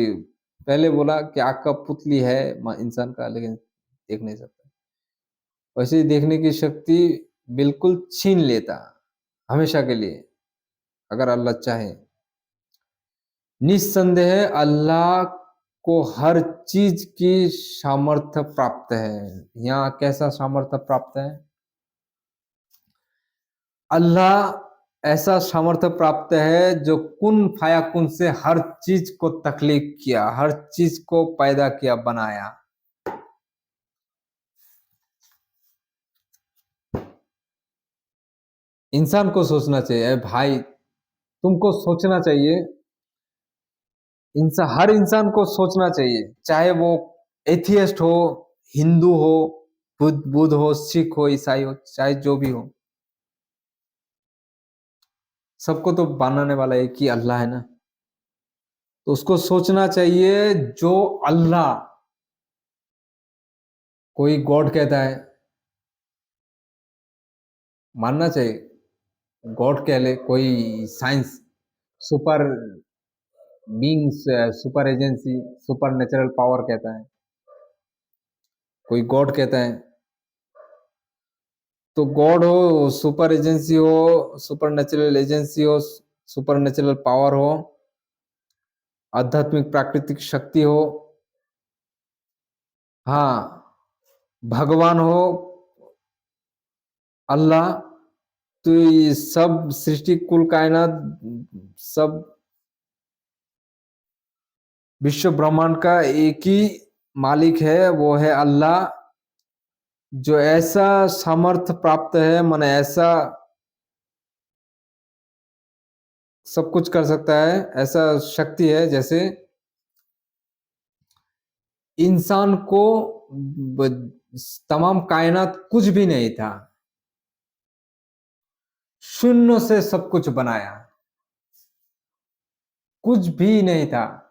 पहले बोला कि आँख का पुतली है इंसान का, लेकिन देख नहीं सकता, वैसे ही देखने की शक्ति बिल्कुल छीन लेता हमेशा के लिए, अगर अल्लाह चाहे। निस्संदेह अल्लाह को हर चीज की सामर्थ्य प्राप्त है। यहाँ कैसा सामर्थ्य प्राप्त है? अल्लाह ऐसा सामर्थ्य प्राप्त है जो कुन फाया कुन से हर चीज को तख्लीक किया, हर चीज को पैदा किया, बनाया। इंसान को सोचना चाहिए भाई, तुमको सोचना चाहिए, हर इंसान को सोचना चाहिए, चाहे वो एथियस्ट हो, हिंदू हो, बुद्ध हो, सिख हो, ईसाई हो, चाहे जो भी हो, सबको तो बनाने वाला एक ही अल्लाह है ना। तो उसको सोचना चाहिए, जो अल्लाह, कोई गॉड कहता है, मानना चाहिए, गॉड कह ले, कोई science, super beings, super agency, super natural power कहता है, कोई गॉड कहता है, तो गॉड हो, सुपर एजेंसी हो, सुपर नेचुरल एजेंसी हो, सुपर नेचुरल पावर हो, आध्यात्मिक प्राकृतिक शक्ति हो, हाँ, भगवान हो, अल्लाह, तो ये सब सृष्टि, कुल कायनात, सब विश्व ब्रह्मांड का एक ही मालिक है, वो है अल्लाह, जो ऐसा सामर्थ्य प्राप्त है, माने ऐसा सब कुछ कर सकता है, ऐसा शक्ति है, जैसे इंसान को तमाम कायनात कुछ भी नहीं था, शून्य से सब कुछ बनाया, कुछ भी नहीं था,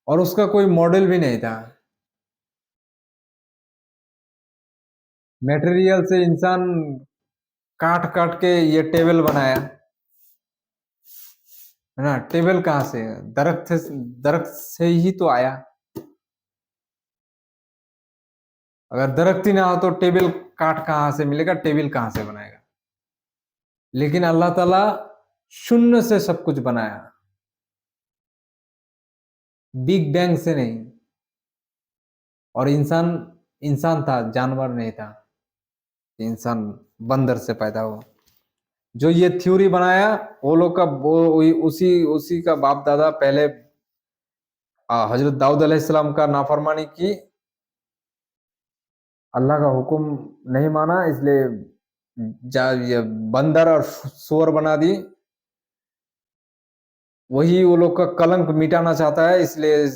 और उसका कोई मॉडल भी नहीं था। मटेरियल से इंसान काट काट के ये टेबल बनाया, है ना। टेबल कहाँ से? दरख्त से ही तो आया। अगर दरख्त ही ना हो तो टेबल काट कहाँ से मिलेगा, टेबल कहाँ से बनाएगा? लेकिन अल्लाह ताला शून्य से सब कुछ बनाया। बिग बैंग से नहीं। और इंसान इंसान था, जानवर नहीं था। इंसान बंदर से पैदा हुआ। जो ये थ्योरी बनाया, वो लोग का उसी उसी का बाप दादा पहले हजरत दाऊद अलैहिस्सलाम का नाफरमानी की, अल्लाह का हुक्म नहीं माना, इसलिए ये बंदर और सुअर बना दी। वही वो लोग का कलंक मिटाना चाहता है, इसलिए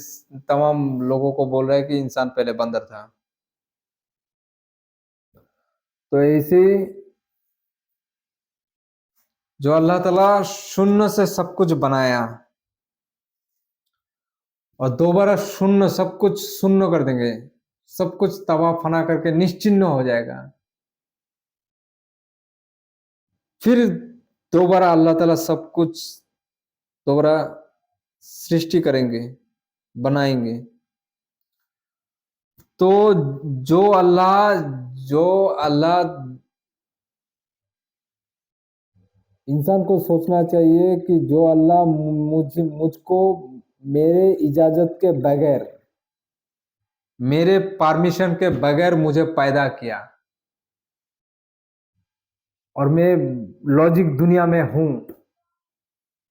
तमाम लोगों को बोल रहा है कि इंसान पहले बंदर था। तो ऐसे जो अल्लाह ताला शून्य से सब कुछ बनाया और दोबारा शून्य सब कुछ शून्य कर देंगे, सब कुछ तबाह फना करके निश्चिन्न हो जाएगा। फिर दोबारा अल्लाह ताला सब कुछ दोबारा सृष्टि करेंगे, बनाएंगे। तो जो अल्लाह इंसान को सोचना चाहिए कि जो अल्लाह मुझको मेरे इजाजत के बगैर, मेरे परमिशन के बगैर मुझे पैदा किया, और मैं लॉजिक दुनिया में हूं,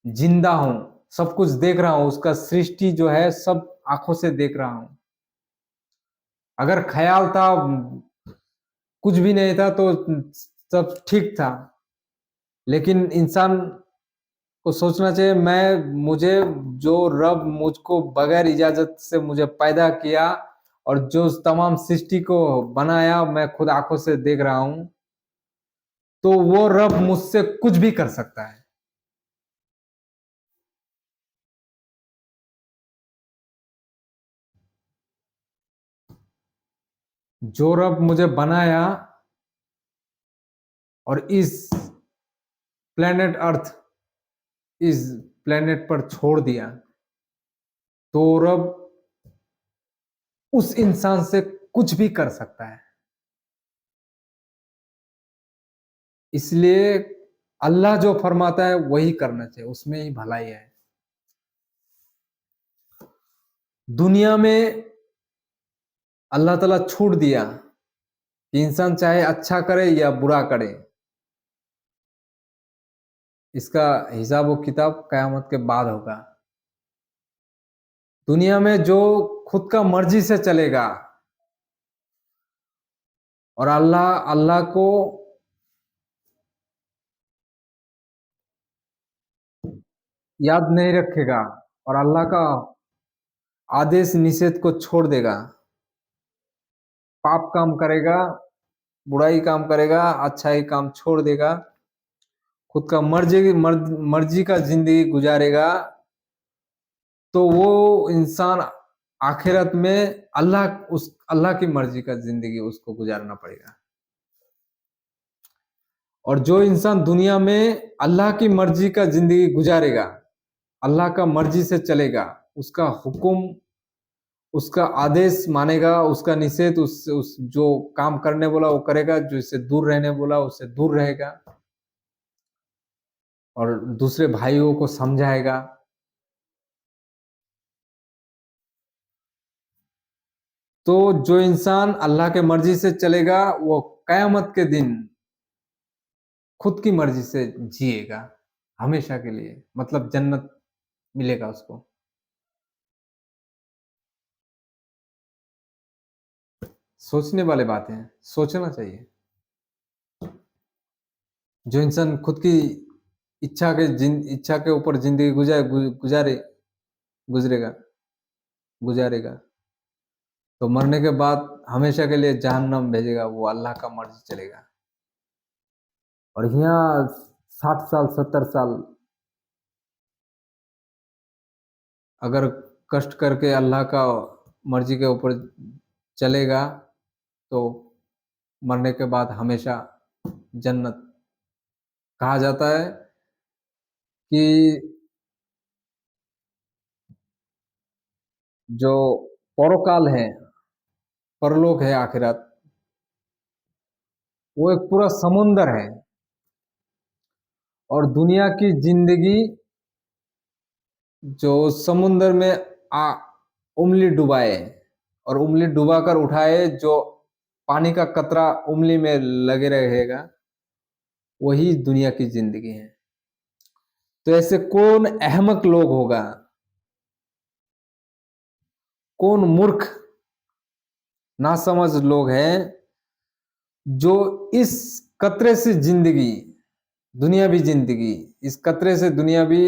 जिंदा हूं, सब कुछ देख रहा हूं, उसका सृष्टि जो है सब आंखों से देख रहा हूं। अगर ख्याल था, कुछ भी नहीं था तो सब ठीक था। लेकिन इंसान को सोचना चाहिए, मुझे जो रब मुझको बगैर इजाजत से मुझे पैदा किया और जो तमाम सृष्टि को बनाया, मैं खुद आंखों से देख रहा हूं, तो वो रब मुझसे कुछ भी कर सकता है। जो रब मुझे बनाया और इस प्लेनेट अर्थ, इस प्लेनेट पर छोड़ दिया, तो रब उस इंसान से कुछ भी कर सकता है। इसलिए अल्लाह जो फरमाता है वही करना चाहिए, उसमें ही भलाई है। दुनिया में अल्लाह ताला छूट दिया कि इंसान चाहे अच्छा करे या बुरा करे, इसका हिसाब व किताब कयामत के बाद होगा। दुनिया में जो खुद का मर्जी से चलेगा और अल्लाह अल्लाह को याद नहीं रखेगा और अल्लाह का आदेश निषेध को छोड़ देगा, पाप काम करेगा, बुराई काम करेगा, अच्छाई काम छोड़ देगा, खुद का मर्जी का जिंदगी गुजारेगा, तो वो इंसान आखिरत में अल्लाह की मर्जी का जिंदगी उसको गुजारना पड़ेगा। और जो इंसान दुनिया में अल्लाह की मर्जी का जिंदगी गुजारेगा, अल्लाह का मर्जी से चलेगा, उसका हुक्म, उसका आदेश मानेगा, उसका निषेध, उस जो काम करने बोला वो करेगा, जो इससे दूर रहने बोला उससे दूर रहेगा, और दूसरे भाइयों को समझाएगा। तो जो इंसान अल्लाह के मर्जी से चलेगा, वो कयामत के दिन खुद की मर्जी से जिएगा हमेशा के लिए, मतलब जन्नत मिलेगा उसको। सोचने वाली बातें हैं, सोचना चाहिए। जो इंसान खुद की इच्छा के ऊपर जिंदगी गुजरेगा गुजारेगा, तो मरने के बाद हमेशा के लिए जहन्नम भेजेगा, वो अल्लाह का मर्जी चलेगा। और यहाँ 60 साल 70 साल अगर कष्ट करके अल्लाह का मर्जी के ऊपर चलेगा, तो मरने के बाद हमेशा जन्नत। कहा जाता है कि जो परोकाल है, परलोक है, आखिरत, वो एक पूरा समुंदर है। और दुनिया की जिंदगी जो समुंदर में उंगली डुबाए और उंगली डुबाकर उठाए, जो पानी का कतरा उंगली में लगे रहेगा, वही दुनिया की जिंदगी है। तो ऐसे कौन अहमक लोग होगा, कौन मूर्ख नासमझ लोग हैं जो इस कतरे से जिंदगी, दुनियावी जिंदगी, इस कतरे से दुनियावी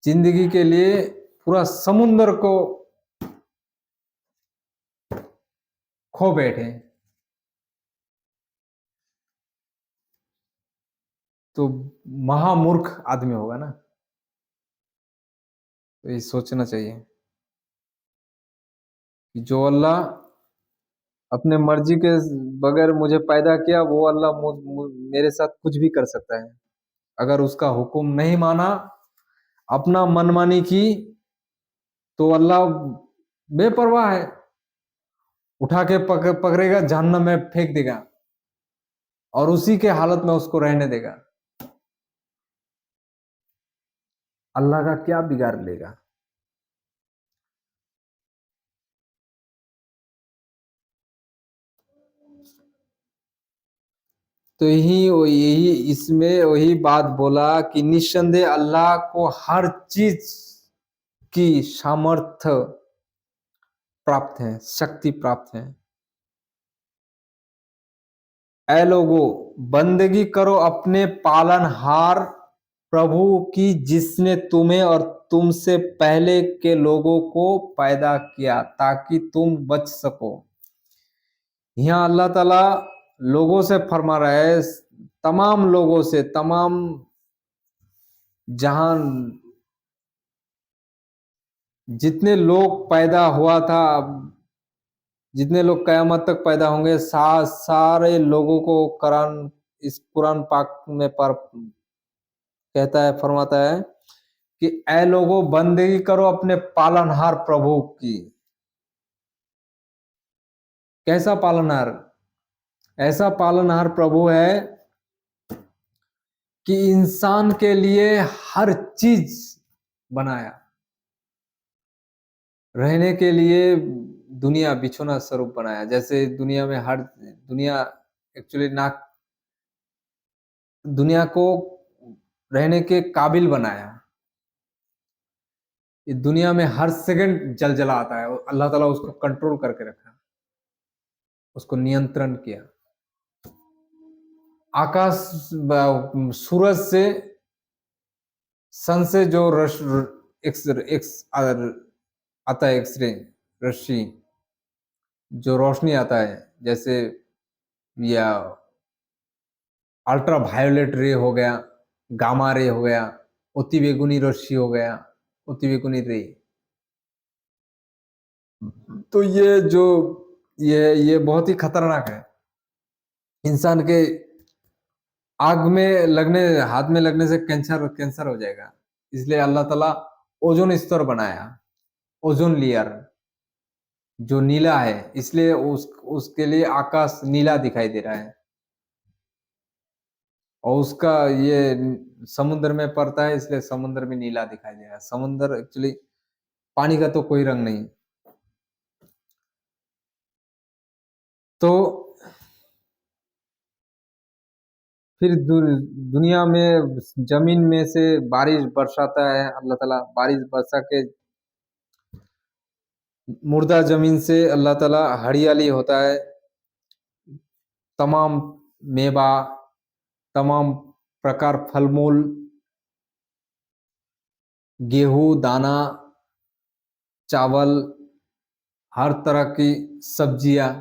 जिंदगी के लिए पूरा समुद्र को खो बैठे। तो महामूर्ख आदमी होगा ना। तो ये सोचना चाहिए कि जो अल्लाह अपने मर्जी के बगैर मुझे पैदा किया, वो अल्लाह मेरे साथ कुछ भी कर सकता है। अगर उसका हुक्म नहीं माना, अपना मनमानी की, तो अल्लाह बेपरवाह है, उठा के पकड़ेगा, जहन्नम में फेंक देगा और उसी के हालत में उसको रहने देगा। अल्लाह का क्या बिगाड़ लेगा। तो यही इसमें वही बात बोला कि निस्संदेह अल्लाह को हर चीज की सामर्थ्य प्राप्त है, शक्ति प्राप्त है। ऐ लोगों, बंदगी करो अपने पालनहार प्रभु की, जिसने तुम्हें और तुमसे पहले के लोगों को पैदा किया ताकि तुम बच सको। यहाँ अल्लाह ताला लोगों से फरमा रहा है, तमाम लोगों से, तमाम जहां जितने लोग पैदा हुआ था, जितने लोग कयामत तक पैदा होंगे, सारे लोगों को कुरान, इस कुरान पाक में पर कहता है, फरमाता है कि ऐ लोगों, बंदगी करो अपने पालनहार प्रभु की। कैसा पालनहार? ऐसा पालनहार प्रभु है कि इंसान के लिए हर चीज बनाया, रहने के लिए दुनिया बिछोना स्वरूप बनाया। जैसे दुनिया में हर दुनिया एक्चुअली ना, दुनिया को रहने के काबिल बनाया। इस दुनिया में हर सेकंड जलजला आता है, अल्लाह ताला उसको कंट्रोल करके रखा, उसको नियंत्रण किया। आकाश, सूरज से, सन से जो एक्स एक्स आता है, एक्सरे रश्मि, जो रोशनी आता है, जैसे या अल्ट्रा वायोलेट रे हो गया, गामा रे हो गया, अति बेगुनी रश्मि हो गया, अति बेगुनी रे। तो ये जो ये बहुत ही खतरनाक है। इंसान के आग में लगने, हाथ में लगने से कैंसर हो जाएगा। इसलिए अल्लाह ताला ओजोन स्तर बनाया, ओजोन लेयर जो नीला है, इसलिए उसके लिए आकाश नीला दिखाई दे रहा है। और उसका ये समुद्र में पड़ता है, इसलिए समुद्र में नीला दिखाई दे रहा है। समुद्र एक्चुअली पानी का तो कोई रंग नहीं। तो फिर दुनिया में, जमीन में से बारिश बरसाता है अल्लाह ताला। बारिश बरसा के मुर्दा जमीन से अल्लाह ताला हरियाली होता है, तमाम मेवा, तमाम प्रकार फल मूल, गेहूं दाना, चावल, हर तरह की सब्जियां,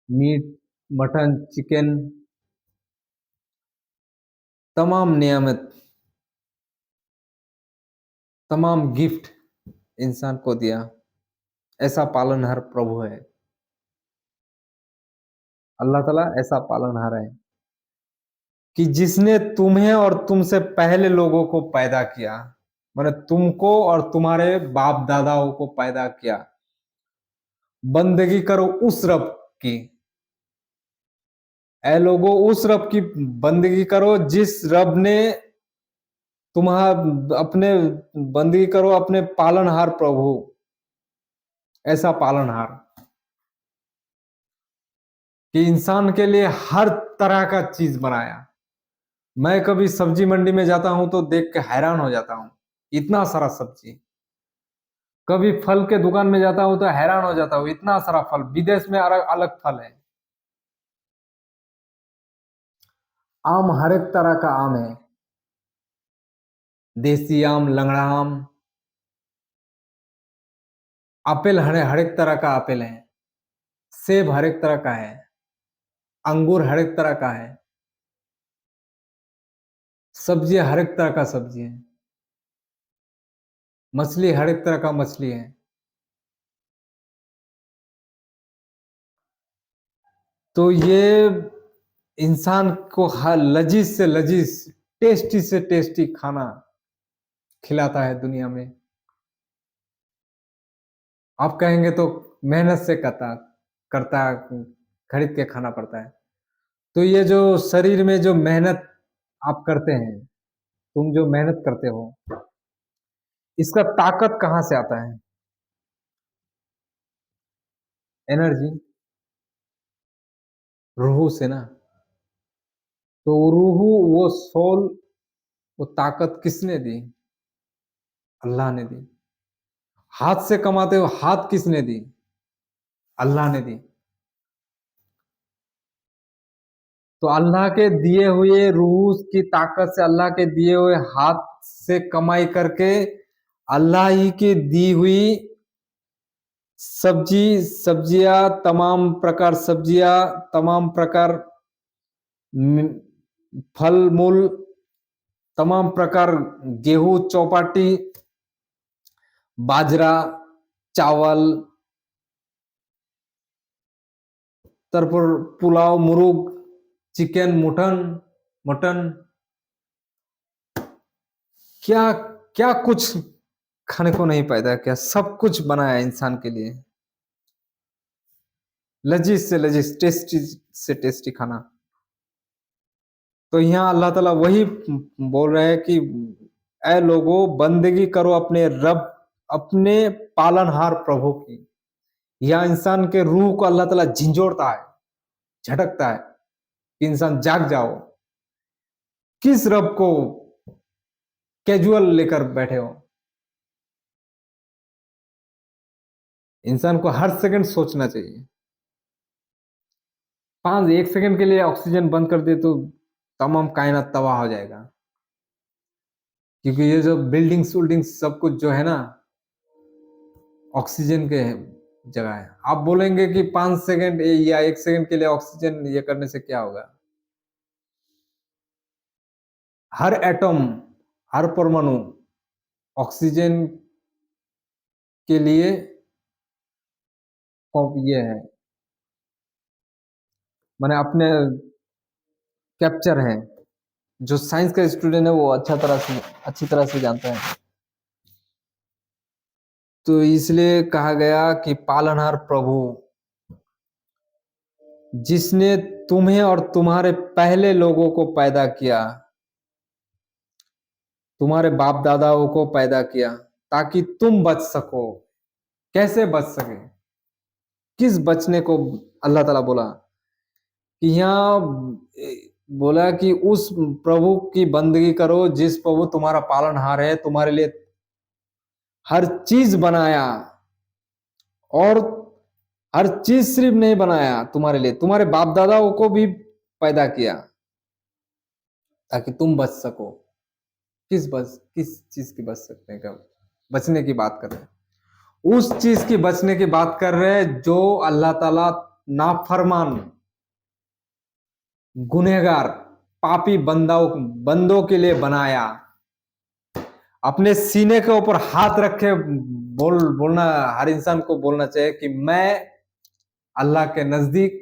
मीट, मटन, चिकन, तमाम नियामत, तमाम गिफ्ट इंसान को दिया। ऐसा पालनहार प्रभु है अल्लाह ताला, ऐसा पालनहार है कि जिसने तुम्हें और तुमसे पहले लोगों को पैदा किया, माने तुमको और तुम्हारे बाप दादाओं को पैदा किया। बंदगी करो उस रब की। ऐ लोगों, उस रब की बंदगी करो जिस रब ने तुम्हारा अपने बंदगी करो अपने पालनहार प्रभु, ऐसा पालनहार कि इंसान के लिए हर तरह का चीज बनाया। मैं कभी सब्जी मंडी में जाता हूं तो देख के हैरान हो जाता हूं, इतना सारा सब्जी। कभी फल के दुकान में जाता हूं तो हैरान हो जाता हूं, इतना सारा फल, विदेश में अलग अलग फल है। आम हर एक तरह का आम है, देसी आम, लंगड़ा आम। एप्पल हर एक तरह का एप्पल है, सेब हर एक तरह का है, अंगूर हर एक तरह का है, सब्जी हर एक तरह का सब्जी है, मछली हर एक तरह का मछली है। तो ये इंसान को हर लजीज से लजीज, टेस्टी से टेस्टी खाना खिलाता है दुनिया में। आप कहेंगे तो मेहनत से करता करता खरीद के खाना पड़ता है। तो ये जो शरीर में जो मेहनत आप करते हैं, तुम जो मेहनत करते हो, इसका ताकत कहाँ से आता है? एनर्जी रूह से ना। तो रूह, वो सोल, वो ताकत किसने दी? अल्लाह ने दी। हाथ से कमाते हो, हाथ किसने दी? अल्लाह ने दी। तो अल्लाह के दिए हुए रूह की ताकत से, अल्लाह के दिए हुए हाथ से कमाई करके, अल्लाह ही की दी हुई सब्जियां, तमाम प्रकार सब्जियां, तमाम प्रकार फल मूल, तमाम प्रकार गेहूं, चौपाटी, बाजरा, चावल, तरपर पुलाव, मुर्ग, चिकन, मटन, मटन, क्या क्या कुछ खाने को नहीं पैदा किया, सब कुछ बनाया इंसान के लिए। लजीज से लजीज, टेस्टी से टेस्टी खाना। तो यहाँ अल्लाह ताला वही बोल रहे हैं कि ऐ लोगों, बंदगी करो अपने रब, अपने पालनहार प्रभु की। यहाँ इंसान के रूह को अल्लाह ताला झिंझोड़ता है, झटकता है कि इंसान जाग जाओ। किस रब को कैजुअल लेकर बैठे हो? इंसान को हर सेकंड सोचना चाहिए। 1 सेकंड के लिए ऑक्सीजन बंद कर दे तो तमाम कायनात तबाह हो जाएगा। क्योंकि ये जो बिल्डिंग्स विल्डिंग्स सब कुछ जो है ना, ऑक्सीजन के जगह है। आप बोलेंगे कि 5 सेकंड या 1 सेकंड के लिए ऑक्सीजन ये करने से क्या होगा? हर एटम, हर परमाणु ऑक्सीजन के लिए ये है, माने अपने कैप्चर है। जो साइंस का स्टूडेंट है वो अच्छी तरह से जानता है। तो इसलिए कहा गया कि पालनहार प्रभु, जिसने तुम्हें और तुम्हारे पहले लोगों को पैदा किया, तुम्हारे बाप दादाओं को पैदा किया ताकि तुम बच सको। कैसे बच सके? किस बचने को अल्लाह ताला बोला? कि यहाँ बोला कि उस प्रभु की बंदगी करो जिस प्रभु तुम्हारा पालनहार है, तुम्हारे लिए हर चीज बनाया। और हर चीज सिर्फ नहीं बनाया तुम्हारे लिए, तुम्हारे बाप दादाओं को भी पैदा किया ताकि तुम बच सको। किस चीज की बच सकते हैं? कब बचने की बात कर रहे हैं? उस चीज की बचने की बात कर रहे हैं जो अल्लाह ताला नाफरमान, गुनहगार, पापी बंदों के लिए बनाया। अपने सीने के ऊपर हाथ रखे बोलना, हर इंसान को बोलना चाहिए कि मैं अल्लाह के नजदीक,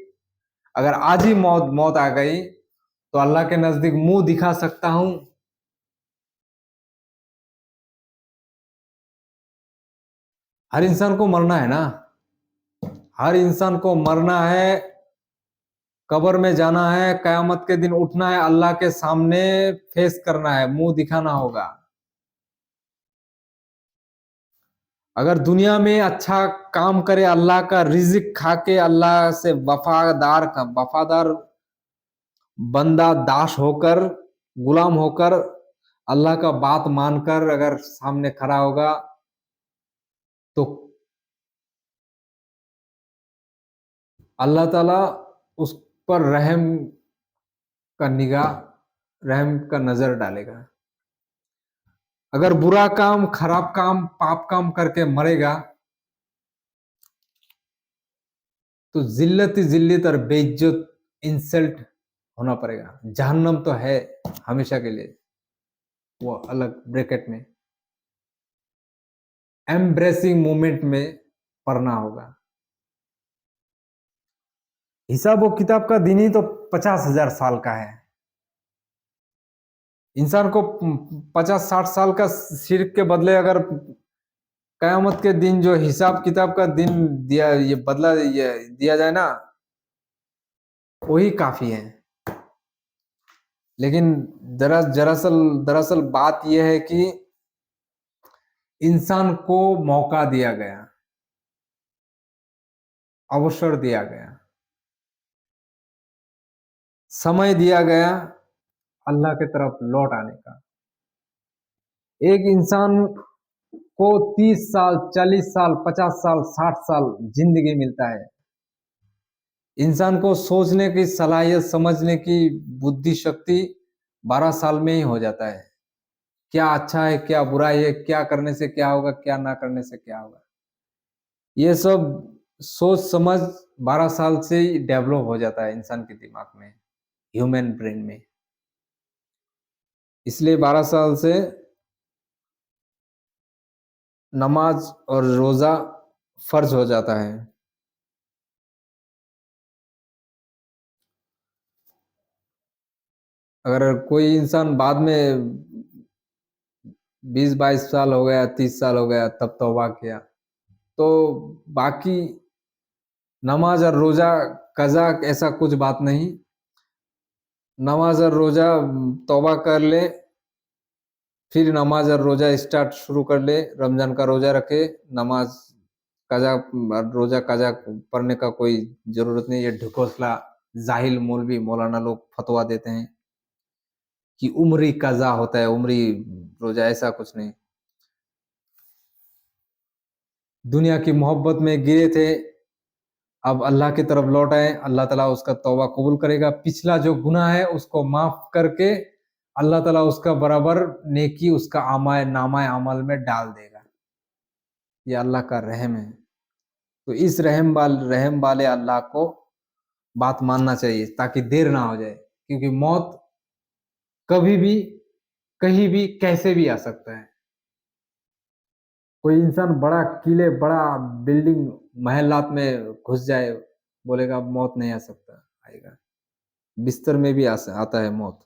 अगर आज ही मौत आ गई तो अल्लाह के नजदीक मुंह दिखा सकता हूं। हर इंसान को मरना है ना, हर इंसान को मरना है, कब्र में जाना है, कयामत के दिन उठना है, अल्लाह के सामने फेस करना है, मुंह दिखाना होगा। अगर दुनिया में अच्छा काम करे, अल्लाह का रिज़्क खा के, अल्लाह से वफादार बंदा दास होकर, गुलाम होकर, अल्लाह का बात मानकर अगर सामने खड़ा होगा, तो अल्लाह ताला उस पर रहम का नजर डालेगा। अगर बुरा काम, खराब काम, पाप काम करके मरेगा, तो जिल्लत ही जिल्लत और बेइज्जत, इंसल्ट होना पड़ेगा। जहन्नम तो है हमेशा के लिए, वो अलग ब्रैकेट में, एम्ब्रेसिंग मोमेंट में पढ़ना होगा। हिसाब और किताब का दिन ही तो 50,000 साल का है। इंसान को 50-60 साल का शिर्क के बदले अगर कयामत के दिन जो हिसाब किताब का दिन दिया जाए ना, वही काफी है। लेकिन दरअसल बात यह है कि इंसान को मौका दिया गया, अवसर दिया गया, समय दिया गया अल्लाह की तरफ लौट आने का। एक इंसान को 30 साल, 40 साल, 50 साल, 60 साल जिंदगी मिलता है। इंसान को सोचने की सलाहियत, समझने की बुद्धि शक्ति 12 साल में ही हो जाता है। क्या अच्छा है, क्या बुरा है, क्या करने से क्या होगा, क्या ना करने से क्या होगा, ये सब सोच समझ 12 साल से ही डेवलप हो जाता है इंसान के दिमाग में, ह्यूमन ब्रेन में। इसलिए 12 साल से नमाज और रोजा फर्ज हो जाता है। अगर कोई इंसान बाद में 20-22 साल हो गया, 30 साल हो गया, तब तौबा किया, तो बाकी नमाज और रोजा कज़ा ऐसा कुछ बात नहीं। नमाज और रोजा तौबा कर ले, फिर नमाज और रोजा स्टार्ट शुरू कर ले, रमजान का रोजा रखे, नमाज कज़ा रोजा कज़ा पढ़ने का कोई जरूरत नहीं। ये ढकोसला जाहिल मौलवी मौलाना लोग फतवा देते हैं कि उम्री कज़ा होता है, उम्री रोजा, ऐसा कुछ नहीं। दुनिया की मोहब्बत में गिरे थे, अब अल्लाह की तरफ लौट आए, अल्लाह ताला उसका तौबा कबूल करेगा। पिछला जो गुनाह है उसको माफ करके अल्लाह ताला उसका बराबर नेकी उसका नामाए अमल में डाल देगा। ये अल्लाह का रहम है। तो इस रहम वाले अल्लाह को बात मानना चाहिए ताकि देर ना हो जाए, क्योंकि मौत कभी भी, कहीं भी, कैसे भी आ सकता है। कोई इंसान बड़ा किले, बड़ा बिल्डिंग, महलात में घुस जाए, बोलेगा मौत नहीं आ सकता, आएगा। बिस्तर में भी आता है मौत।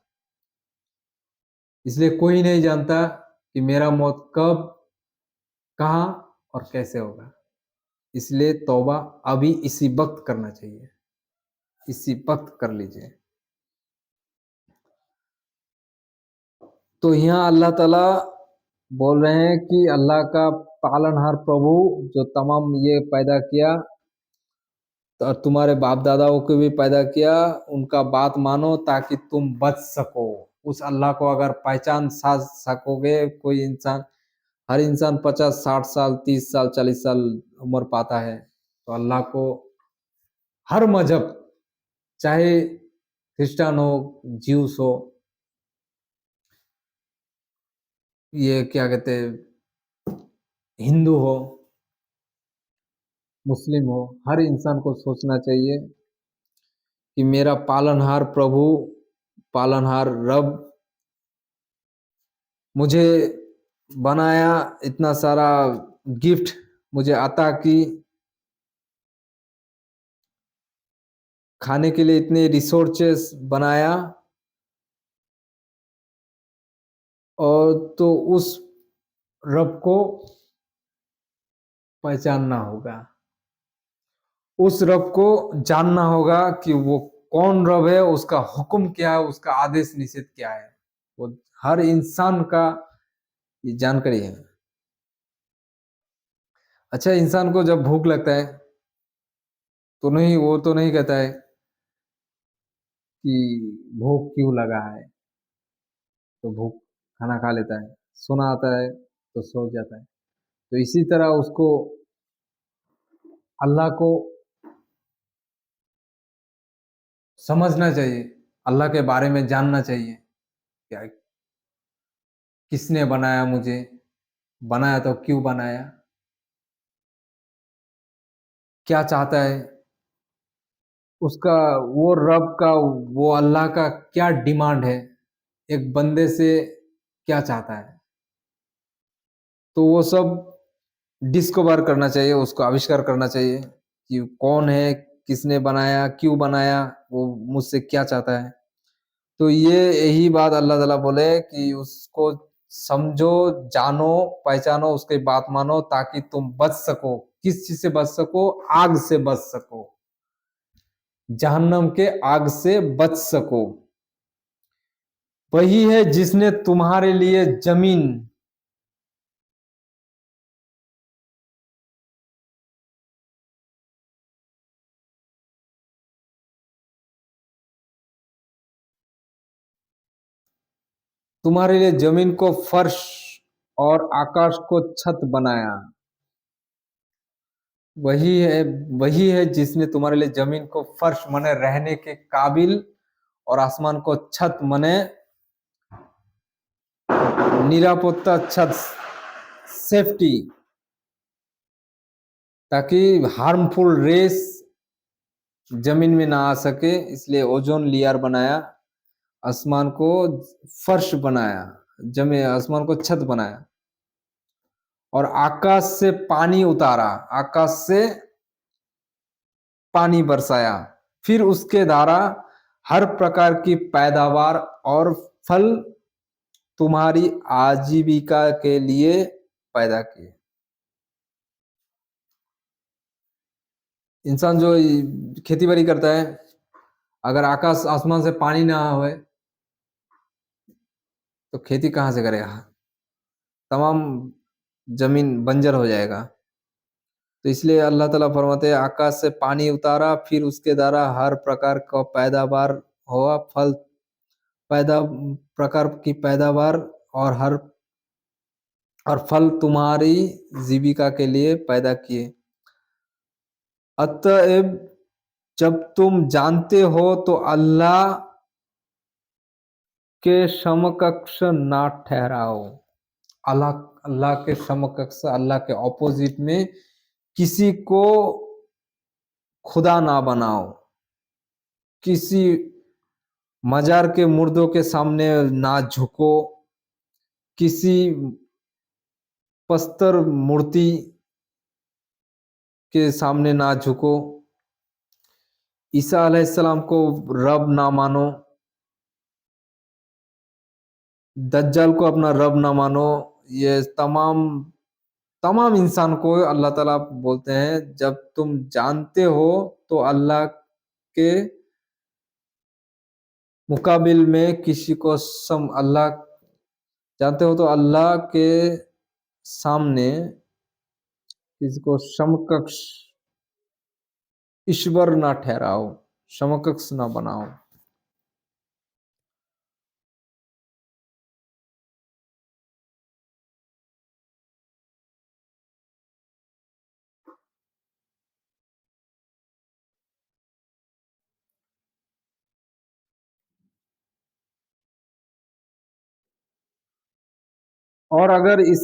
इसलिए कोई नहीं जानता कि मेरा मौत कब, कहाँ और कैसे होगा। इसलिए तौबा अभी इसी वक्त करना चाहिए, इसी वक्त कर लीजिए। तो यहाँ अल्लाह ताला बोल रहे हैं कि अल्लाह का पालनहार प्रभु जो तमाम ये पैदा किया, और तुम्हारे बाप दादाओं को भी पैदा किया, उनका बात मानो ताकि तुम बच सको। उस अल्लाह को अगर पहचान सकोगे, कोई इंसान, हर इंसान 50-60 साल, 30 साल, 40 साल उम्र पाता है, तो अल्लाह को हर मजहब, चाहे क्रिस्टियन हो, ज्यूस हो, ये क्या कहते हैं, हिंदू हो, मुस्लिम हो, हर इंसान को सोचना चाहिए कि मेरा पालनहार प्रभु, पालनहार रब मुझे बनाया, इतना सारा गिफ्ट मुझे अता की, खाने के लिए इतने रिसोर्सेस बनाया, और तो उस रब को पहचानना होगा, उस रब को जानना होगा कि वो कौन रब है, उसका हुक्म क्या है, उसका आदेश निषेध क्या है। वो हर इंसान का ये जानकारी है। अच्छा, इंसान को जब भूख लगता है तो नहीं, वो तो नहीं कहता है कि भूख क्यों लगा है, तो भूख खाना खा लेता है। सोना आता है तो सो जाता है। तो इसी तरह उसको अल्लाह को समझना चाहिए, अल्लाह के बारे में जानना चाहिए। क्या, किसने बनाया मुझे, बनाया तो क्यों बनाया, क्या चाहता है उसका, वो रब का, वो अल्लाह का क्या डिमांड है, एक बंदे से क्या चाहता है। तो वो सब डिस्कवर करना चाहिए, उसको आविष्कार करना चाहिए कि कौन है, किसने बनाया, क्यों बनाया, वो मुझसे क्या चाहता है। तो ये यही बात अल्लाह ताला बोले कि उसको समझो, जानो, पहचानो, उसकी बात मानो, ताकि तुम बच सको। किस चीज से बच सको? आग से बच सको, जहन्नम के आग से बच सको। वही है जिसने तुम्हारे लिए जमीन, तुम्हारे लिए जमीन को फर्श और आकाश को छत बनाया। वही है, वही है जिसने तुम्हारे लिए जमीन को फर्श मने रहने के काबिल, और आसमान को छत मने निरापत्ता, छत, सेफ्टी, ताकि हार्मफुल रेस जमीन में ना आ सके, इसलिए ओजोन लेयर बनाया, आसमान को फर्श बनाया, जमीन आसमान को छत बनाया, और आकाश से पानी उतारा, आकाश से पानी बरसाया, फिर उसके द्वारा हर प्रकार की पैदावार और फल तुम्हारी आजीविका के लिए पैदा किए। इंसान जो खेती बाड़ी करता है, अगर आकाश आसमान से पानी ना होए तो खेती कहाँ से करेगा? तमाम जमीन बंजर हो जाएगा। तो इसलिए अल्लाह ताला फरमाते हैं, आकाश से पानी उतारा, फिर उसके द्वारा हर प्रकार का पैदावार हुआ, फल पैदा, प्रकार की पैदावार, और हर, और फल तुम्हारी जीविका के लिए पैदा किए। अतएव जब तुम जानते हो तो अल्लाह के समकक्ष ना ठहराओ। अल्लाह, अल्लाह के समकक्ष, अल्लाह के ऑपोजिट में किसी को खुदा ना बनाओ, किसी मजार के मुर्दों के सामने ना झुको, किसी पस्तर मूर्ति के सामने ना झुको, ईसा अलैहिस्सलाम को रब ना मानो, दज्जाल को अपना रब ना मानो। ये तमाम तमाम इंसान को अल्लाह ताला बोलते हैं, जब तुम जानते हो तो अल्लाह के मुकाबिल में किसी को सम, अल्लाह जानते हो तो अल्लाह के सामने किसी को समकक्ष ईश्वर ना ठहराओ, समकक्ष ना बनाओ। और अगर इस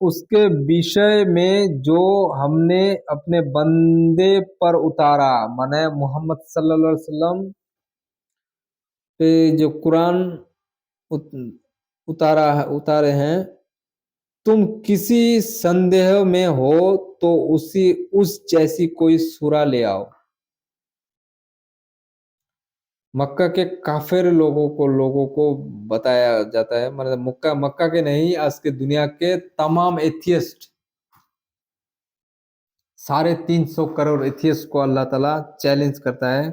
उसके विषय में जो हमने अपने बंदे पर उतारा, माने मोहम्मद सल्लल्लाहु अलैहि वसल्लम पे जो कुरान उत, उतारे हैं, तुम किसी संदेह में हो तो उस जैसी कोई सूरा ले आओ। मक्का के काफिर लोगों को बताया जाता है, मतलब मक्का मक्का के नहीं, आज के दुनिया के तमाम एथियस्ट, 350 करोड़ एथियस्ट को अल्लाह ताला चैलेंज करता है।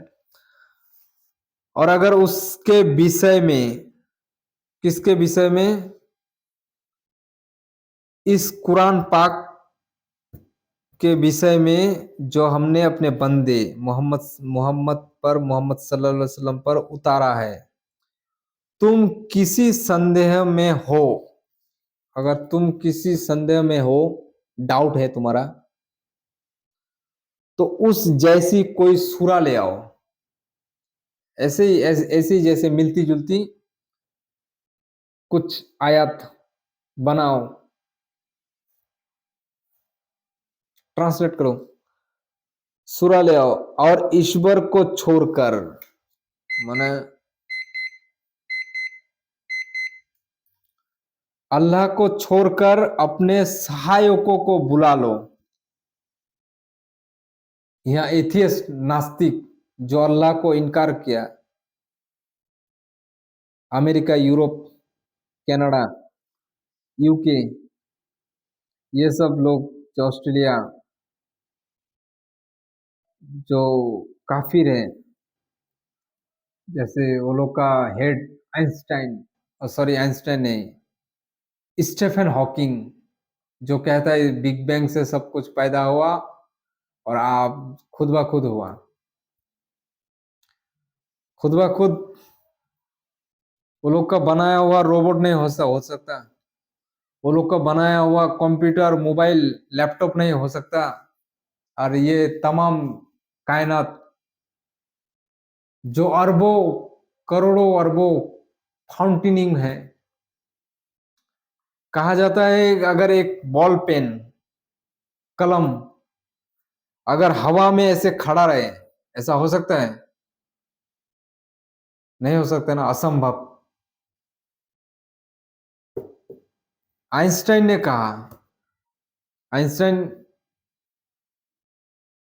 और अगर उसके विषय में, किसके विषय में? इस कुरान पाक के विषय में जो हमने अपने बंदे मोहम्मद मोहम्मद सल्लल्लाहु अलैहि वसल्लम पर उतारा है, तुम किसी संदेह में हो, अगर तुम किसी संदेह में हो, डाउट है तुम्हारा, तो उस जैसी कोई सूरा ले आओ। ऐसे ही जैसे मिलती जुलती कुछ आयत बनाओ, ट्रांसलेट करो, सूरा ले आओ, और ईश्वर को छोड़कर, माने अल्लाह को छोड़कर अपने सहायकों को बुला लो। यहाँ एथियस्ट नास्तिक जो अल्लाह को इनकार किया, अमेरिका, यूरोप, कनाडा, यूके, ये सब लोग, जो ऑस्ट्रेलिया, जो काफिर हैं, जैसे वो लोग का हेड आइंस्टाइन, सॉरी आइंस्टाइन नहीं, स्टीफन हॉकिंग, जो कहता है बिग बैंग से सब कुछ पैदा हुआ और आप खुद ब खुद हुआ। खुद ब खुद वो लोग का बनाया हुआ रोबोट नहीं हो सकता, वो लोग का बनाया हुआ कंप्यूटर, मोबाइल, लैपटॉप नहीं हो सकता, और ये तमाम कायनात जो अरबों करोड़ों अरबों फाउंटेनिंग है। कहा जाता है अगर एक बॉल पेन, कलम अगर हवा में ऐसे खड़ा रहे, ऐसा हो सकता है? नहीं हो सकता ना, असंभव। आइंस्टाइन ने कहा, आइंस्टाइन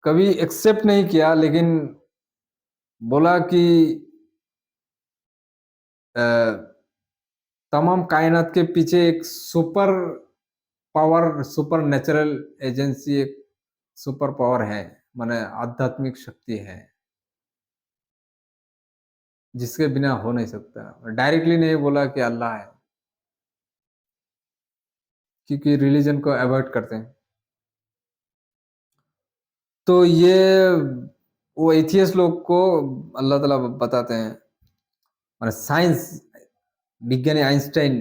कभी एक्सेप्ट नहीं किया, लेकिन बोला कि तमाम कायनात के पीछे एक super power, super natural agency, एक सुपर पावर है, माने आध्यात्मिक शक्ति है, जिसके बिना हो नहीं सकता। डायरेक्टली नहीं बोला कि अल्लाह है, क्योंकि रिलीजन को अवॉइड करते हैं। तो ये वो एथियस्ट लोग को अल्लाह ताला बताते हैं, माने साइंस विज्ञानी आइंस्टाइन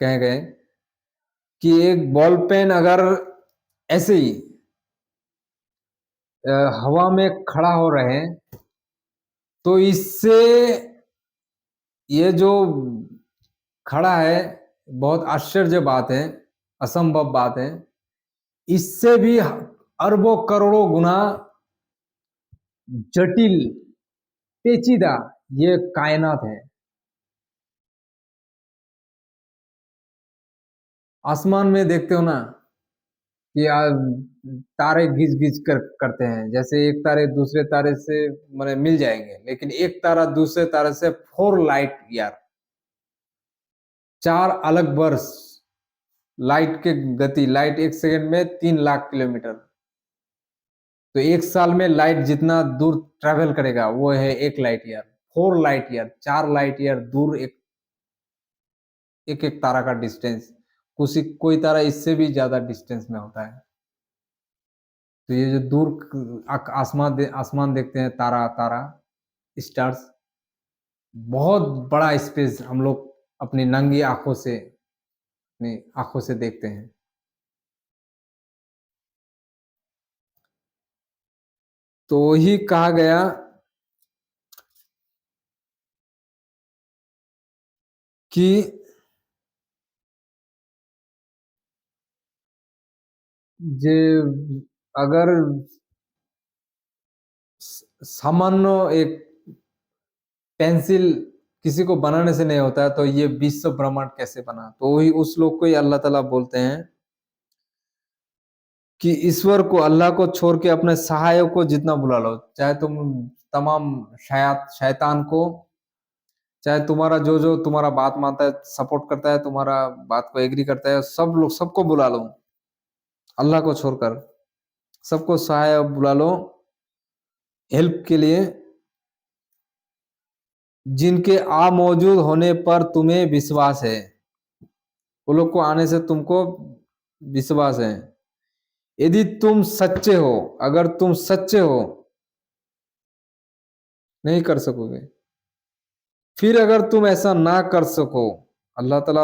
कह गए कि एक बॉल पेन अगर ऐसे ही हवा में खड़ा हो रहे, तो इससे ये जो खड़ा है बहुत आश्चर्य बात है, असंभव बात है, इससे भी अरबों करोड़ों गुना जटिल, पेचीदा ये कायनात है। आसमान में देखते हो ना कि तारे घिस घिस कर करते हैं, जैसे एक तारे दूसरे तारे से माने मिल जाएंगे, लेकिन एक तारा दूसरे तारे से 4 लाइट ईयर, 4 अलग वर्ष, लाइट के गति, लाइट एक सेकंड में 3 लाख किलोमीटर। तो एक साल में लाइट जितना दूर ट्रेवल करेगा वो है 1 light year, 4 light year, 4 light year दूर एक एक एक तारा का डिस्टेंस। कोई तारा इससे भी ज्यादा डिस्टेंस में होता है। तो ये जो दूर आसमान देखते हैं, तारा तारा स्टार्स, बहुत बड़ा स्पेस हम लोग अपनी नंगी आंखों से, अपनी आंखों से देखते हैं। तो ही कहा गया कि जे अगर सामान्य एक पेंसिल किसी को बनाने से नहीं होता है, तो ये विश्व ब्रह्मांड कैसे बना? तो वही उस लोग को ही अल्लाह ताला बोलते हैं कि ईश्वर को, अल्लाह को छोड़ के अपने सहायक को जितना बुला लो, चाहे तुम तमाम शैतान को, चाहे तुम्हारा जो जो तुम्हारा बात मानता है, सपोर्ट करता है, तुम्हारा बात को एग्री करता है, सब लोग, सबको बुला लो, अल्लाह को छोड़कर सबको सहायक बुला लो हेल्प के लिए, जिनके आ मौजूद होने पर तुम्हें विश्वास है। वो लोग को आने से तुमको विश्वास है। यदि तुम सच्चे हो, अगर तुम सच्चे हो, नहीं कर सकोगे। फिर अगर तुम ऐसा ना कर सको, अल्लाह ताला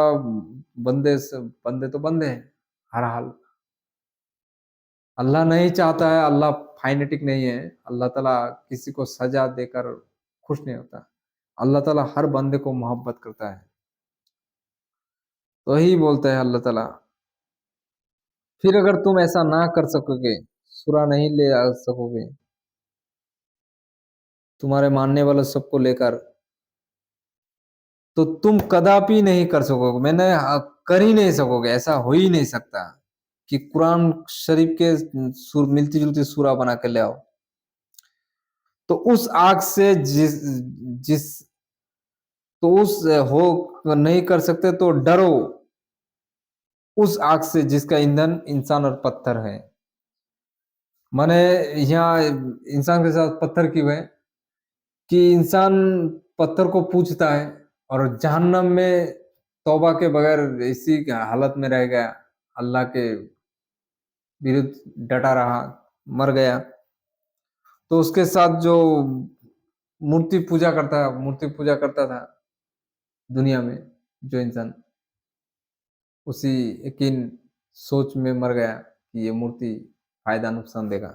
बंदे तो बंदे हैं हर हाल। अल्लाह नहीं चाहता है, अल्लाह फाइनेटिक नहीं है, अल्लाह ताला किसी को सजा देकर खुश नहीं होता। अल्लाह ताला हर बंदे को मोहब्बत करता है। तो ही बोलता है अल्लाह ताला, फिर अगर तुम ऐसा ना कर सकोगे, सूरा नहीं ले आ सकोगे, तुम्हारे मानने वाले सबको लेकर, तो तुम कदापि नहीं कर सकोगे। कर ही नहीं सकोगे, ऐसा हो ही नहीं सकता कि कुरान शरीफ के मिलती जुलती सूरा बना के ले आओ। तो उस आग से जिस तो उस हो नहीं कर सकते तो डरो उस आग से जिसका ईंधन इंसान और पत्थर है। माने यहाँ इंसान के साथ पत्थर क्यों है कि इंसान पत्थर को पूजता है और जहन्नम में तौबा के बगैर इसी हालत में रह गया, अल्लाह के विरुद्ध डटा रहा, मर गया। तो उसके साथ जो मूर्ति पूजा करता था दुनिया में जो इंसान, उसी यकीन सोच में मर गया कि ये मूर्ति फायदा नुकसान देगा,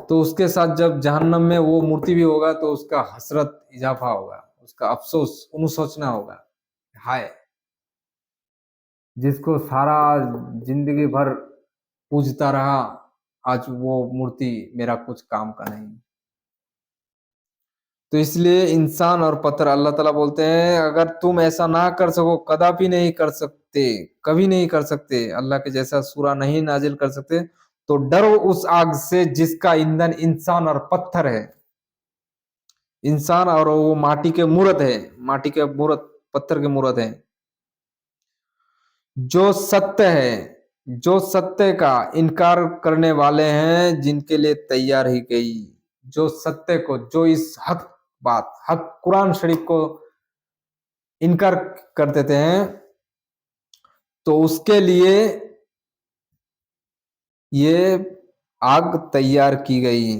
तो उसके साथ जब जहन्नम में वो मूर्ति भी होगा तो उसका हसरत इजाफा होगा, उसका अफसोस अनुशोचना होगा। हाय, जिसको सारा जिंदगी भर पूजता रहा, आज वो मूर्ति मेरा कुछ काम का नहीं। तो इसलिए इंसान और पत्थर, अल्लाह ताला बोलते हैं अगर तुम ऐसा ना कर सको, कदापि नहीं कर सकते, कभी नहीं कर सकते, अल्लाह के जैसा सूरा नहीं नाजिल कर सकते, तो डरो उस आग से जिसका ईंधन इंसान और पत्थर है। इंसान और वो माटी के मूरत है, माटी के मूरत, पत्थर के मूरत है। जो सत्य है, जो सत्य का इनकार करने वाले हैं, जिनके लिए तैयार ही गई, जो सत्य को, जो इस हक कुरान शरीफ को इनकार कर देते हैं, तो उसके लिए ये आग तैयार की गई।